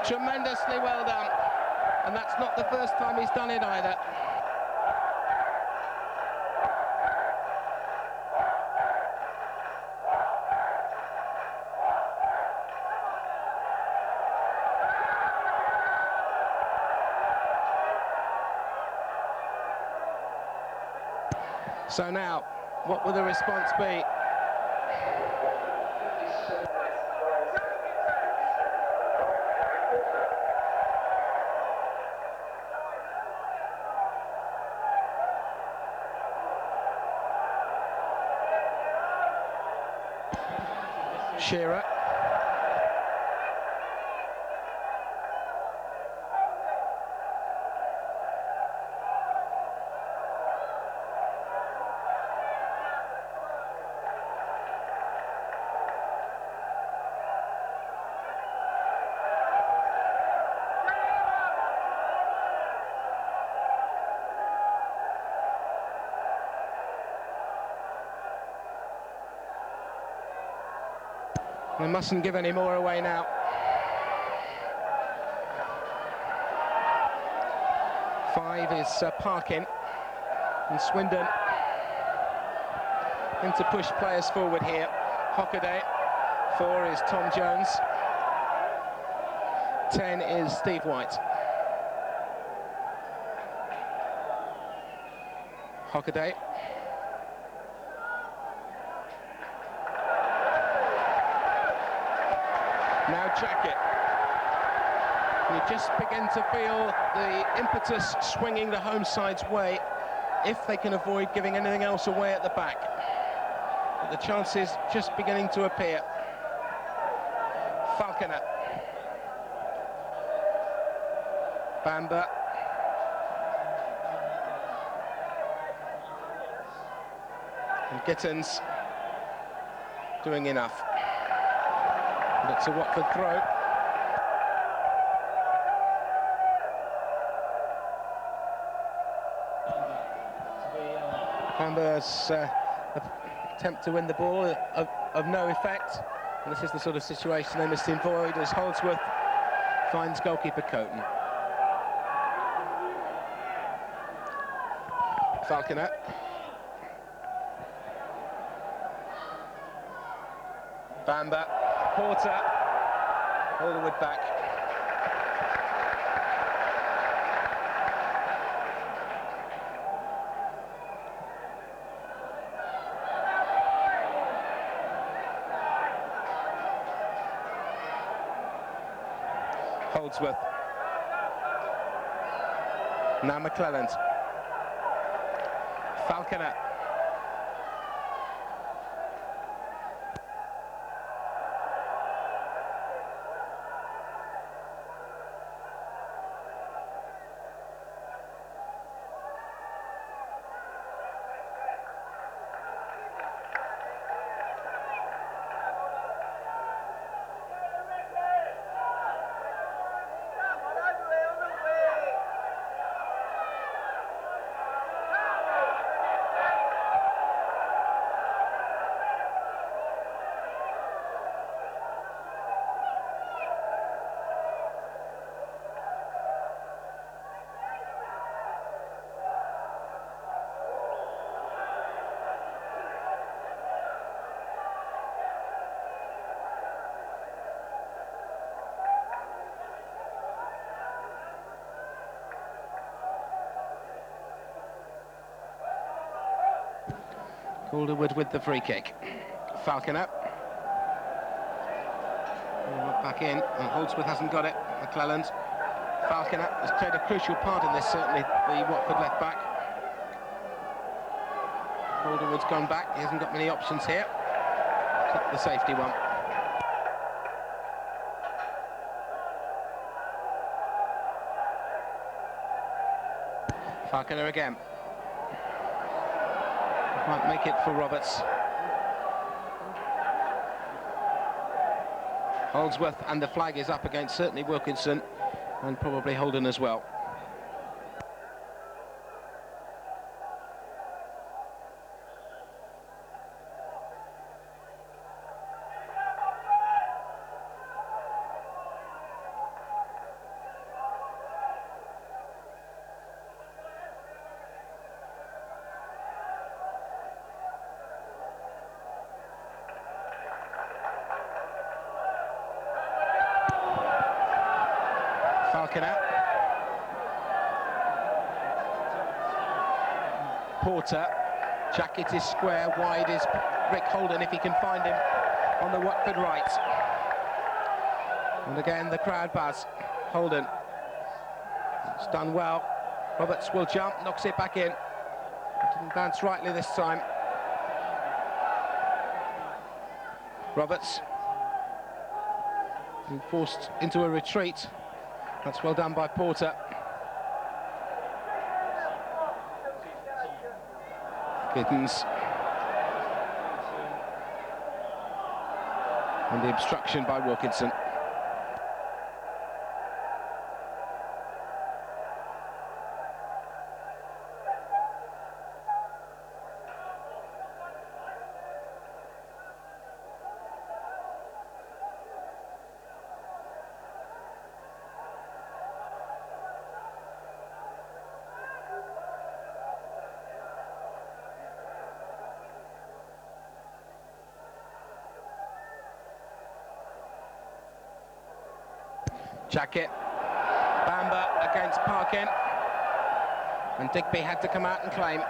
Tremendously well done, and that's not the first time he's done it either. So now, what will the response be? Shearer. They mustn't give any more away now. Five is Parkin, and Swindon in to push players forward here. Hockaday. 4 is Tom Jones. 10 is Steve White. Hockaday. Now Jacket. You just begin to feel the impetus swinging the home side's way if they can avoid giving anything else away at the back. But the chances just beginning to appear. Falconer. Bamba. And Gittins doing enough. And it's a Watford throw. Bamba's attempt to win the ball of no effect. And this is the sort of situation they must avoid as Holdsworth finds goalkeeper Coton. Falconer. Bamba. Porter. Holderwood back. Holdsworth. Now McClelland. Falconer. Calderwood with the free kick. Falconer. Back in, and Holdsworth hasn't got it. McClelland. Falconer has played a crucial part in this, certainly, the Watford left back. Calderwood's gone back, he hasn't got many options here. Took the safety one. Falconer again. Might make it for Roberts. Holdsworth, and the flag is up against certainly Wilkinson and probably Holden as well. Falconer. Porter. Jacket is square, wide is Rick Holden if he can find him on the Watford right. And again the crowd buzz. Holden, it's done well. Roberts will jump, knocks it back in. Didn't bounce rightly this time. Roberts being forced into a retreat. That's well done by Porter. Giddens. And the obstruction by Wilkinson. Jacket, Bamber against Parkin, and Digby had to come out and claim.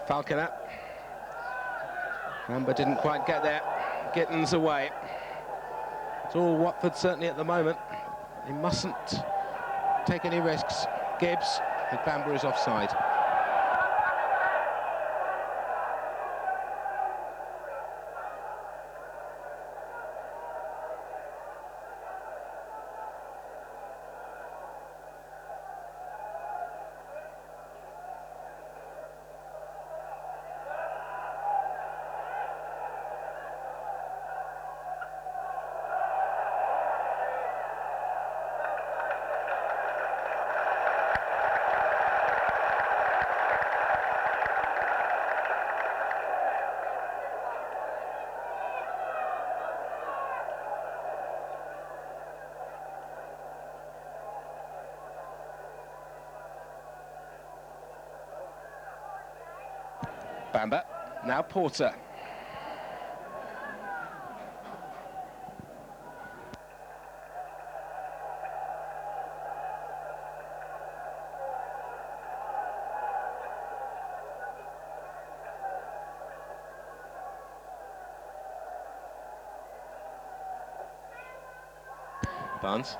Falconer, Bamber didn't quite get there, Gittins away. It's all Watford certainly at the moment. They mustn't take any risks. Gibbs, and Bamber is offside. Bamber, now Porter. Barnes.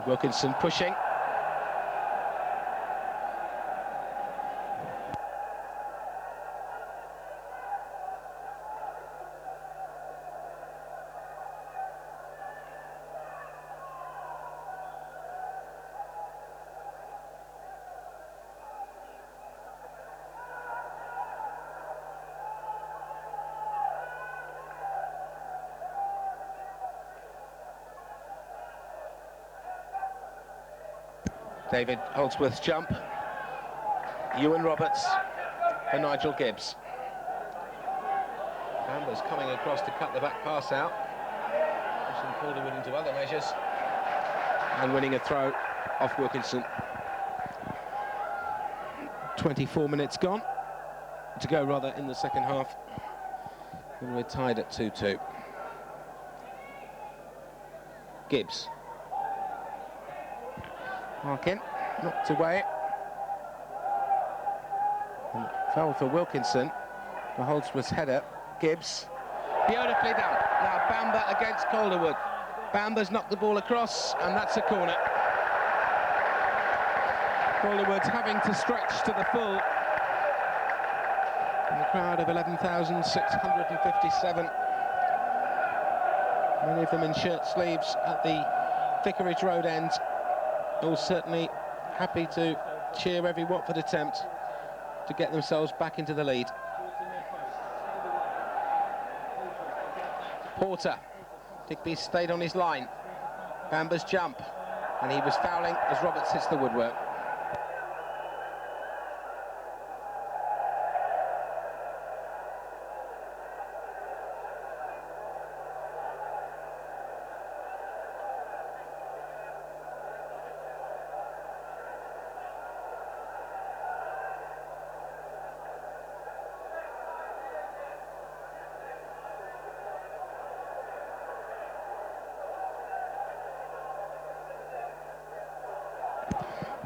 Wilkinson pushing. David Holdsworth's jump. Ewan Roberts for Nigel Gibbs. Bamber's coming across to cut the back pass out. Pushing Calderwood into other measures. And winning a throw off Wilkinson. 24 minutes gone. To go, rather, in the second half. And we're tied at 2-2. Gibbs. Parkin, knocked away. And fell for Wilkinson. The Holdsworth's header. Gibbs. Beautifully done. Now Bamber against Calderwood. Bamber's knocked the ball across, and that's a corner. Calderwood's having to stretch to the full. In the crowd of 11,657. Many of them in shirt sleeves at the Vicarage Road end. All certainly happy to cheer every Watford attempt to get themselves back into the lead. Porter. Digby stayed on his line. Bamber's jump. And he was fouling as Roberts hits the woodwork.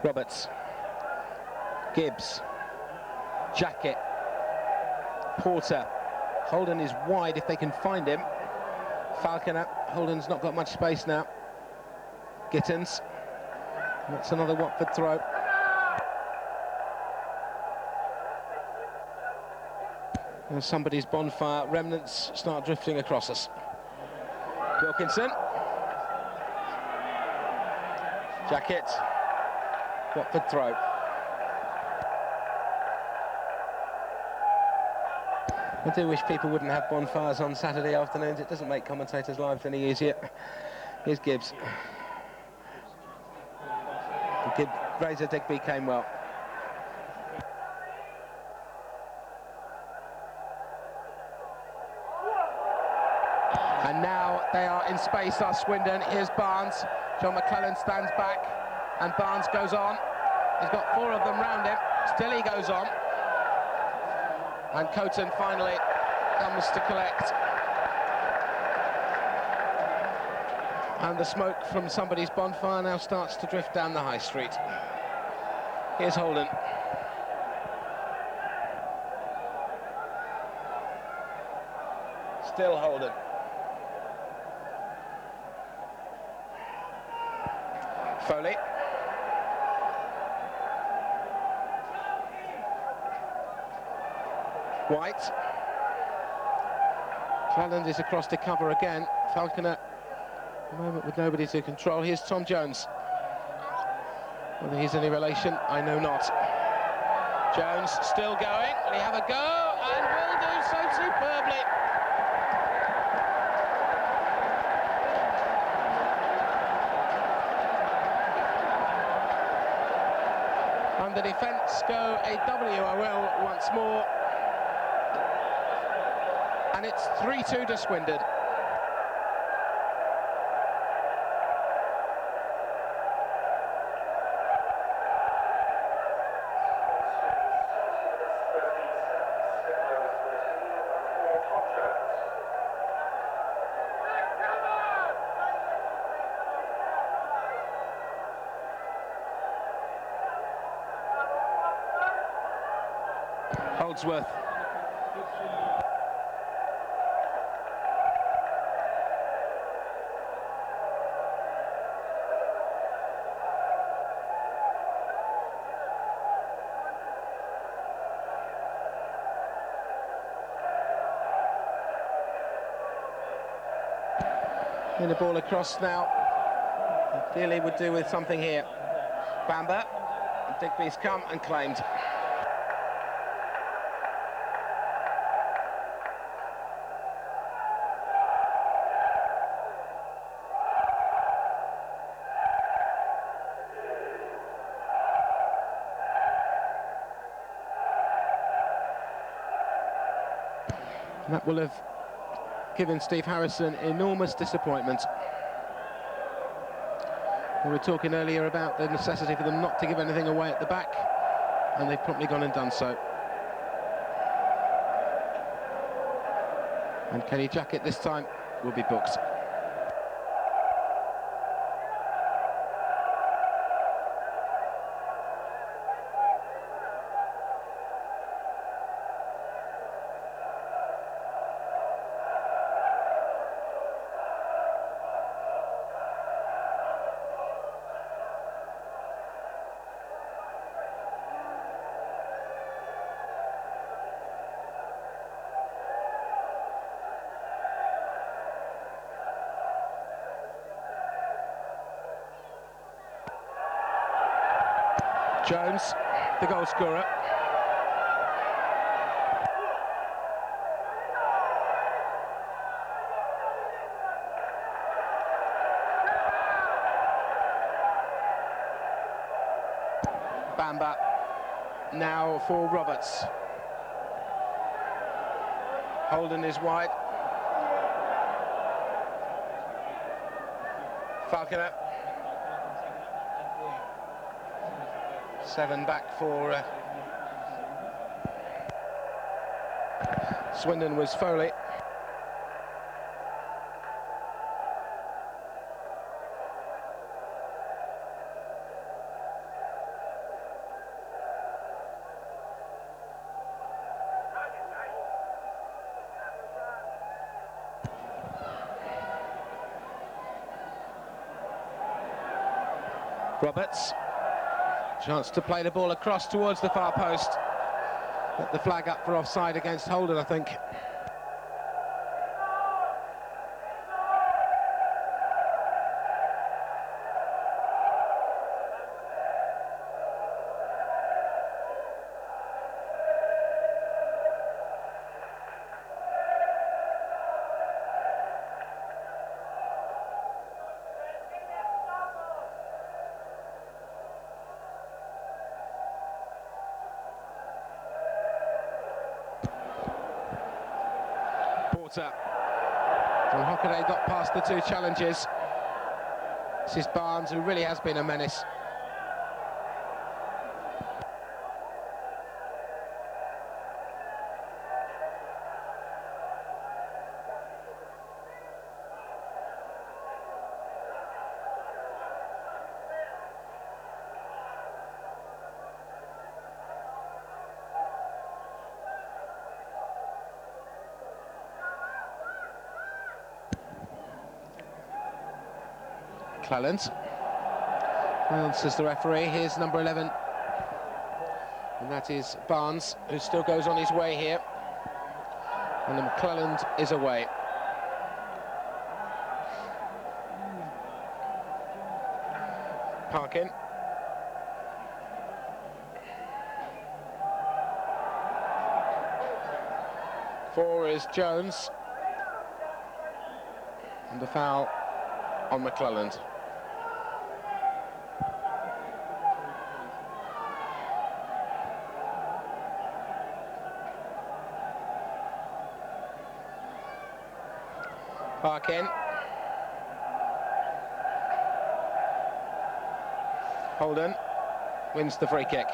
Roberts, Gibbs, Jacket, Porter. Holden is wide if they can find him. Falconer, Holden's not got much space now. Gittins, that's another Watford throw. There's somebody's bonfire, remnants start drifting across us. Wilkinson. Jacket, Watford throw. I do wish people wouldn't have bonfires on Saturday afternoons. It doesn't make commentators' lives any easier. Here's Gibbs. Razor Digby came well. And now they are in space, are Swindon. Here's Barnes. John McClellan stands back, and Barnes goes on. He's got 4 of them round him. Still he goes on. And Coton finally comes to collect. And the smoke from somebody's bonfire now starts to drift down the high street. Here's Holden. Still Holden. Foley. White. Cleland is across to cover again. Falconer, a moment with nobody to control. Here's Tom Jones. Whether he's any relation, I know not. Jones still going. Will he have a go? And will do so superbly. And the defence go a WOL once more. And it's 3-2 to Swindon. Holdsworth. In the ball across now. Ideally would do with something here. Bamber. Digby's come and claimed. That will have given Steve Harrison enormous disappointment. We were talking earlier about the necessity for them not to give anything away at the back, and they've promptly gone and done so. And Kenny Jacket this time will be booked. Jones, the goal scorer. Bamba now for Roberts. Holden is wide. Falconer. 7 back for Swindon was Foley. Roberts, chance to play the ball across towards the far post. Put the flag up for offside against Holden, I think. And Hockaday got past the two challenges. This is Barnes, who really has been a menace. Cleland. Well, says the referee, here's number 11. And that is Barnes, who still goes on his way here. And then McClelland is away. Parkin. Four is Jones. And the foul on McClelland. Parkin. Holden wins the free kick.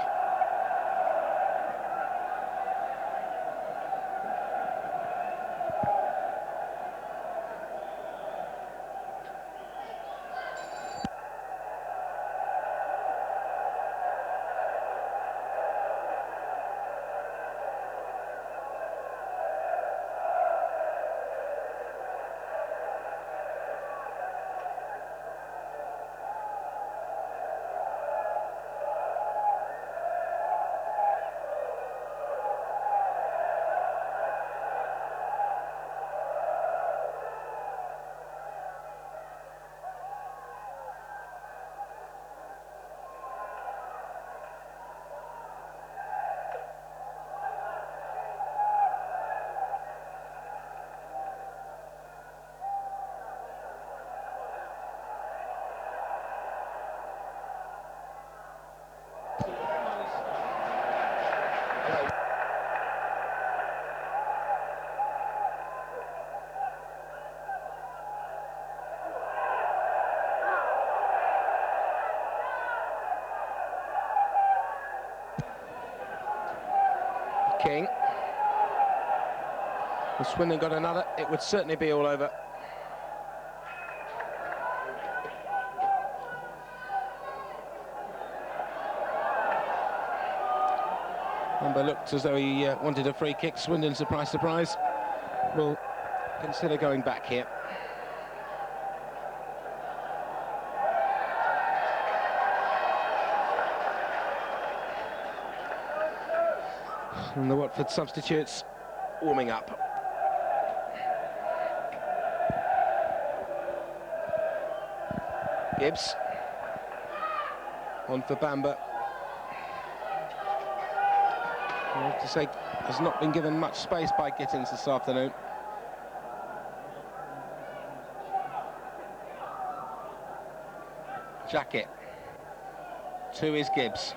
King. If Swindon got another, it would certainly be all over. Amber looked as though he wanted a free kick. Swindon, surprise, surprise, will consider going back here. And the Watford substitutes warming up. Gibbs on for Bamber. I have to say, has not been given much space by Gittins this afternoon. Jacket. Two is Gibbs.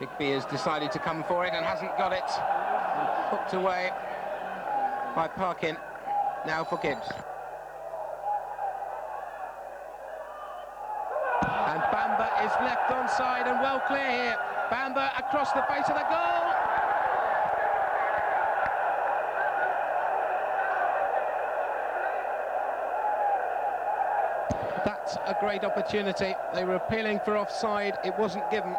Digby has decided to come for it and hasn't got it. Hooked away by Parkin. Now for Gibbs. And Bamber is left onside and well clear here. Bamber across the face of the goal. That's a great opportunity. They were appealing for offside. It wasn't given.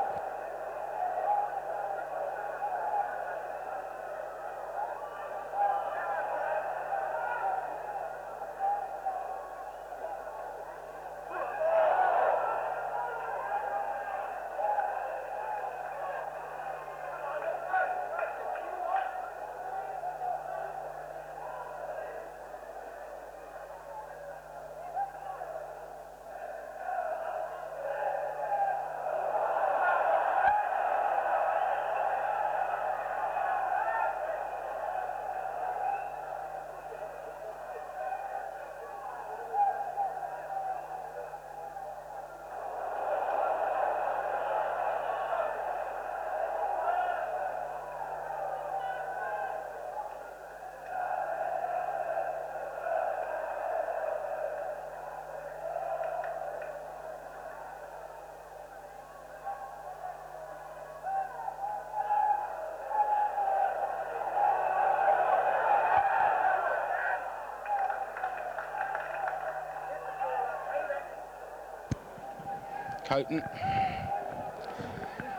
Houghton.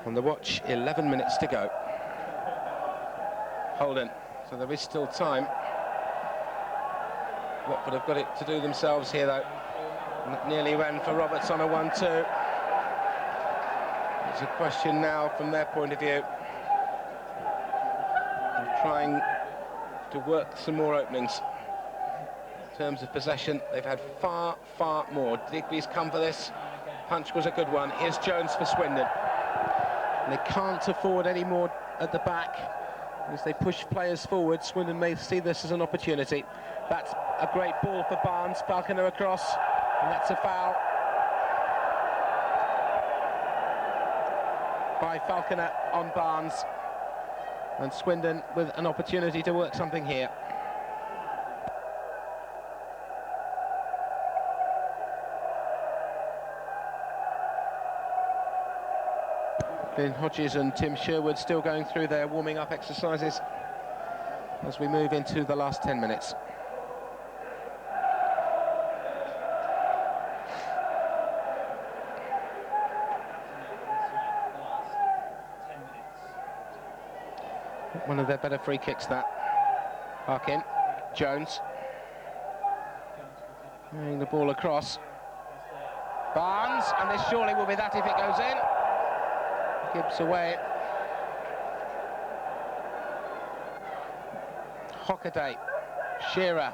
On the watch, 11 minutes to go. Holden, so there is still time. Watford have got it to do themselves here, though. Nearly ran for Roberts on a 1-2. It's a question now from their point of view. They're trying to work some more openings. In terms of possession, they've had far, far more. Digby's come for this. Punch was a good one. Here's Jones for Swindon. And they can't afford any more at the back. As they push players forward, Swindon may see this as an opportunity. That's a great ball for Barnes. Falconer across, and that's a foul by Falconer on Barnes. And Swindon with an opportunity to work something here. Glyn Hodges and Tim Sherwood still going through their warming-up exercises as we move into the last 10 minutes. One of their better free kicks, that. Harkin, Jones. Laying the ball across. Barnes, and this surely will be that if it goes in. Gibbs away. Hockaday, Shearer,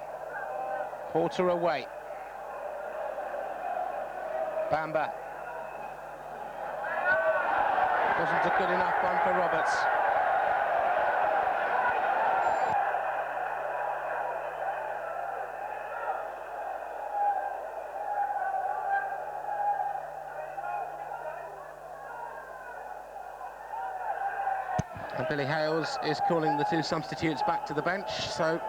Porter away. Bamba. Wasn't a good enough one for Roberts. And Billy Hales is calling the two substitutes back to the bench, so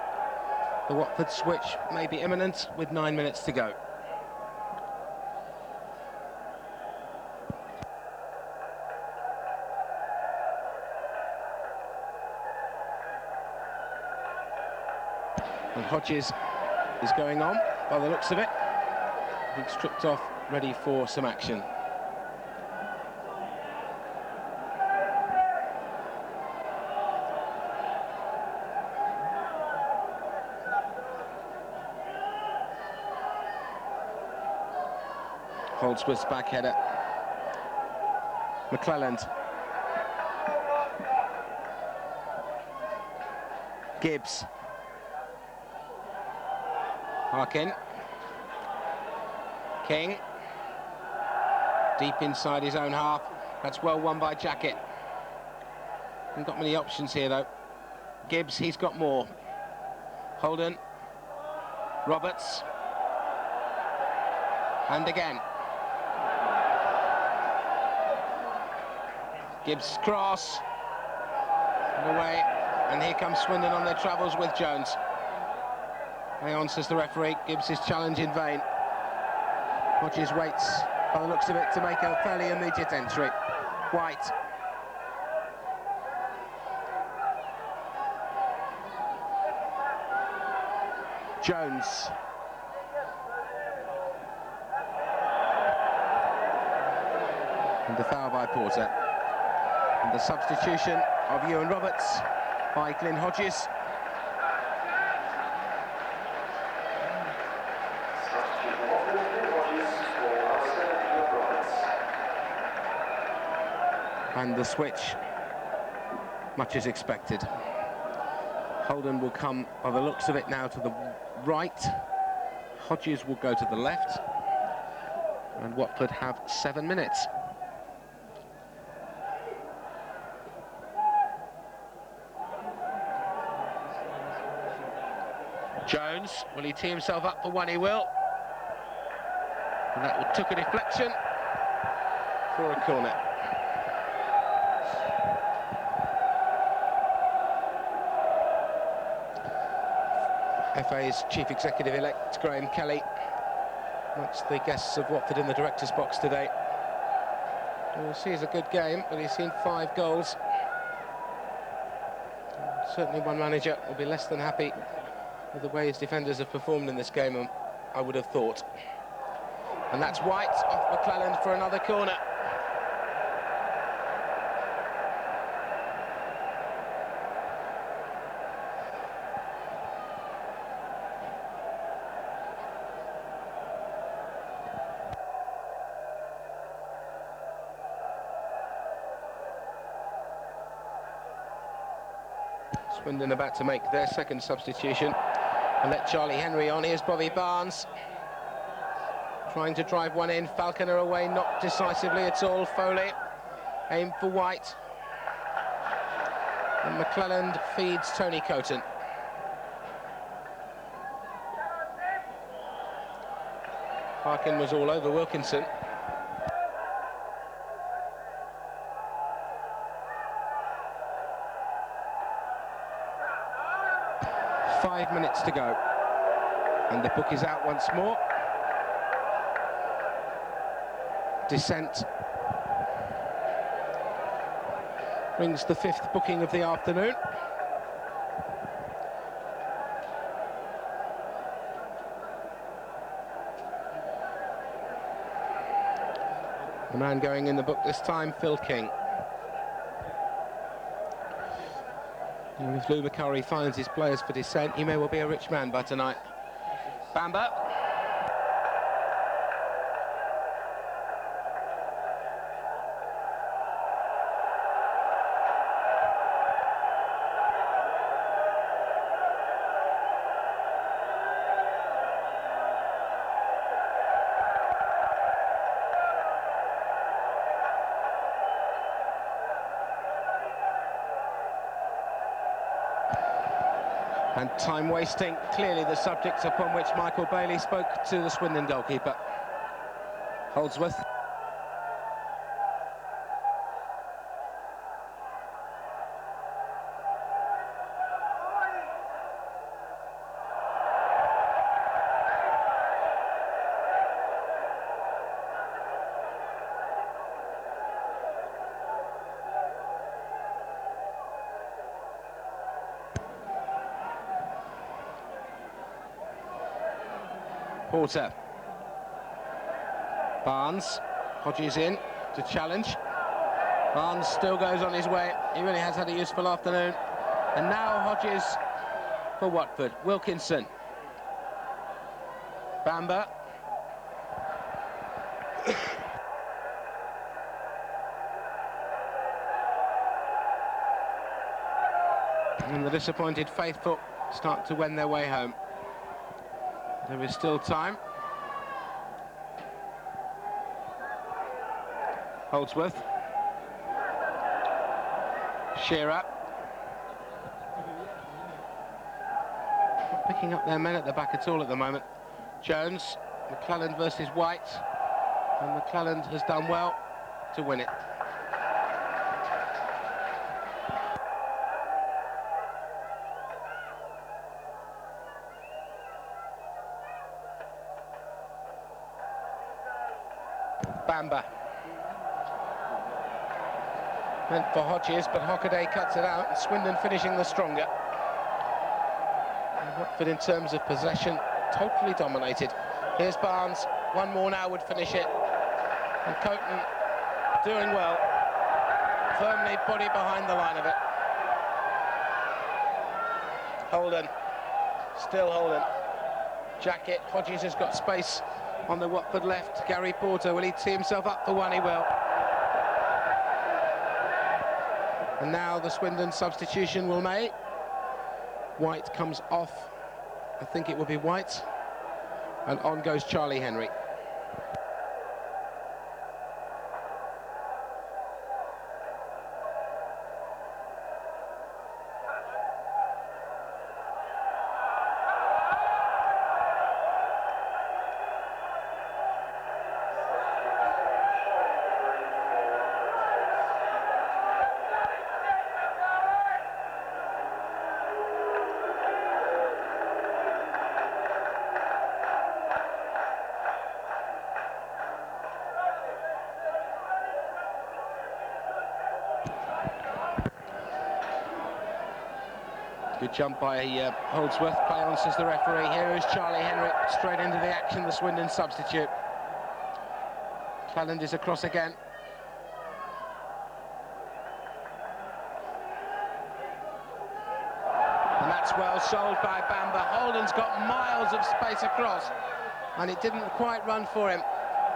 the Watford switch may be imminent with 9 minutes to go. And Hodges is going on by the looks of it. I think stripped off, ready for some action. Holdsworth's back header. McClelland. Gibbs. Harkin. King. Deep inside his own half. That's well won by Jackett. Hasn't got many options here, though. Gibbs, he's got more. Holden. Roberts. And again. Gibbs cross, and away, and here comes Swindon on their travels with Jones. Hang on, says the referee. Gibbs' challenge in vain. Hodges waits, by the looks of it, to make a fairly immediate entry. White. Jones. And the foul by Porter. And the substitution of Ewan Roberts by Glyn Hodges. And the switch, much as expected. Holden will come, by the looks of it now, to the right. Hodges will go to the left. And Watford have 7 minutes. Jones, will he tee himself up for one? He will. And that took a deflection for a corner. FA's Chief Executive-elect, Graham Kelly, amongst the guests of Watford in the director's box today. We'll see it's a good game, but he's seen 5 goals. Certainly one manager will be less than happy with the way his defenders have performed in this game, I would have thought. And that's White off McClelland for another corner. Swindon about to make their second substitution and let Charlie Henry on. Here's Bobby Barnes trying to drive one in. Falconer away, not decisively at all. Foley aimed for White, and McClelland feeds Tony Coton. Harkin was all over Wilkinson. Five minutes to go, and the book is out once more. Descent brings the fifth booking of the afternoon. The man going in the book this time, Phil King. And if Lou McCurry finds his players for descent, he may well be a rich man by tonight. Bamba. And time wasting, clearly the subject upon which Michael Bailey spoke to the Swindon goalkeeper. Holdsworth. Porter. Barnes. Hodges in to challenge. Barnes still goes on his way. He really has had a useful afternoon. And now Hodges for Watford. Wilkinson. Bamba. And the disappointed faithful start to wend their way home. There is still time. Holdsworth. Shearer. Not picking up their men at the back at all at the moment. Jones. McClelland versus White. And McClelland has done well to win it. Bamba. Meant for Hodges, but Hockaday cuts it out, and Swindon finishing the stronger. And Watford, in terms of possession, totally dominated. Here's Barnes. One more now would finish it. And Coton doing well. Firmly body behind the line of it. Holden. Still Holden. Jacket. Hodges has got space on the Watford left. Gary Porter, will he tee himself up for one? He will. And now the Swindon substitution will make. White comes off. I think it will be White. And on goes Charlie Henry. Good jump by Holdsworth. Play on, says the referee. Here is Charlie Henry straight into the action, the Swindon substitute. Cleland is across again. And that's well sold by Bamba. Holden's got miles of space across, and it didn't quite run for him.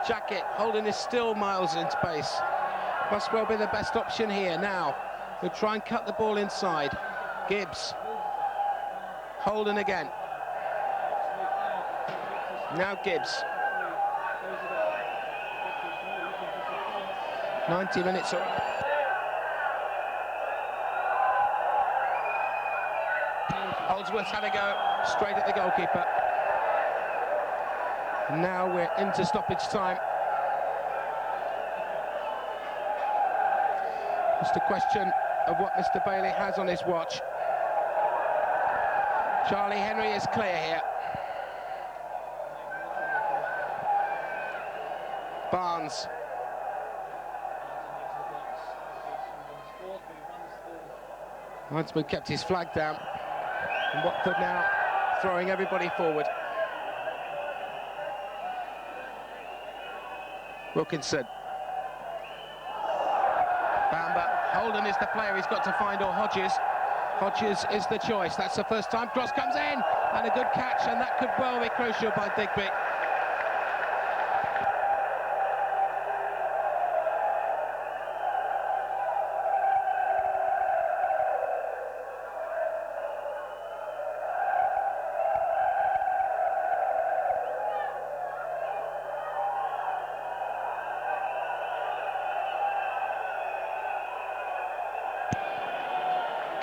Jacket, Holden is still miles in space. Must well be the best option here now. He'll try and cut the ball inside. Gibbs. Holden again. Now Gibbs. 90 minutes up. Holdsworth's had a go straight at the goalkeeper. Now we're into stoppage time. Just a question of what Mr. Bailey has on his watch. Charlie Henry is clear here. Barnes. Huntsman kept his flag down. And Watford now throwing everybody forward. Wilkinson. Bamba. Holden is the player he's got to find, or Hodges. Hodges is the choice. That's the first time. Cross comes in, and a good catch, and that could well be crucial by Digby.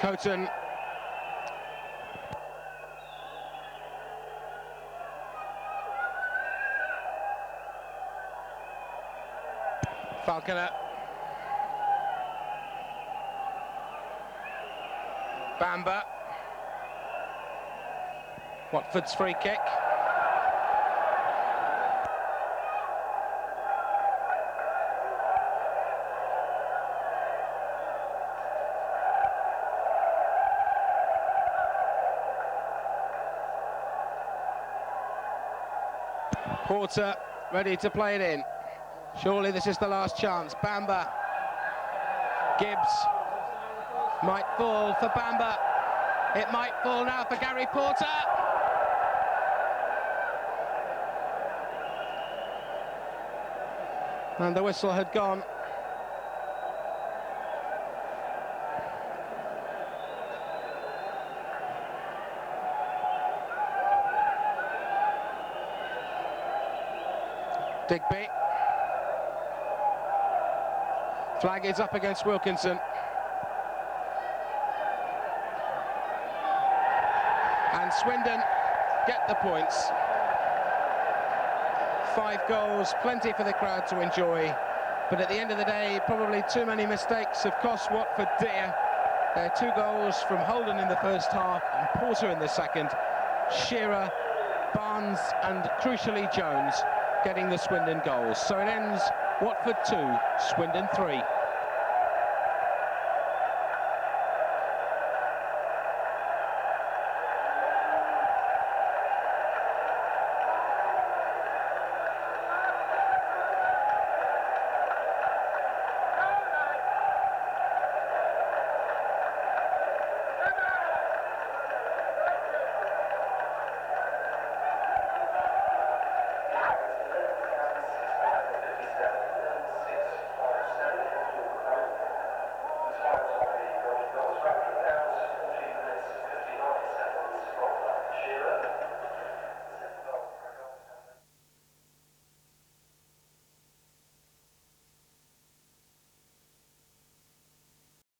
Coton. Falconer. Bamba. Watford's free kick. Porter ready to play it in. Surely this is the last chance. Bamba. Gibbs. Might fall for Bamba. It might fall now for Gary Porter. And the whistle had gone. Digby. Flag is up against Wilkinson. And Swindon get the points. 5 goals, plenty for the crowd to enjoy. But at the end of the day, probably too many mistakes have cost Watford dear. There are 2 goals from Holden in the first half and Porter in the second. Shearer, Barnes and crucially Jones getting the Swindon goals. So it ends Watford 2, Swindon 3.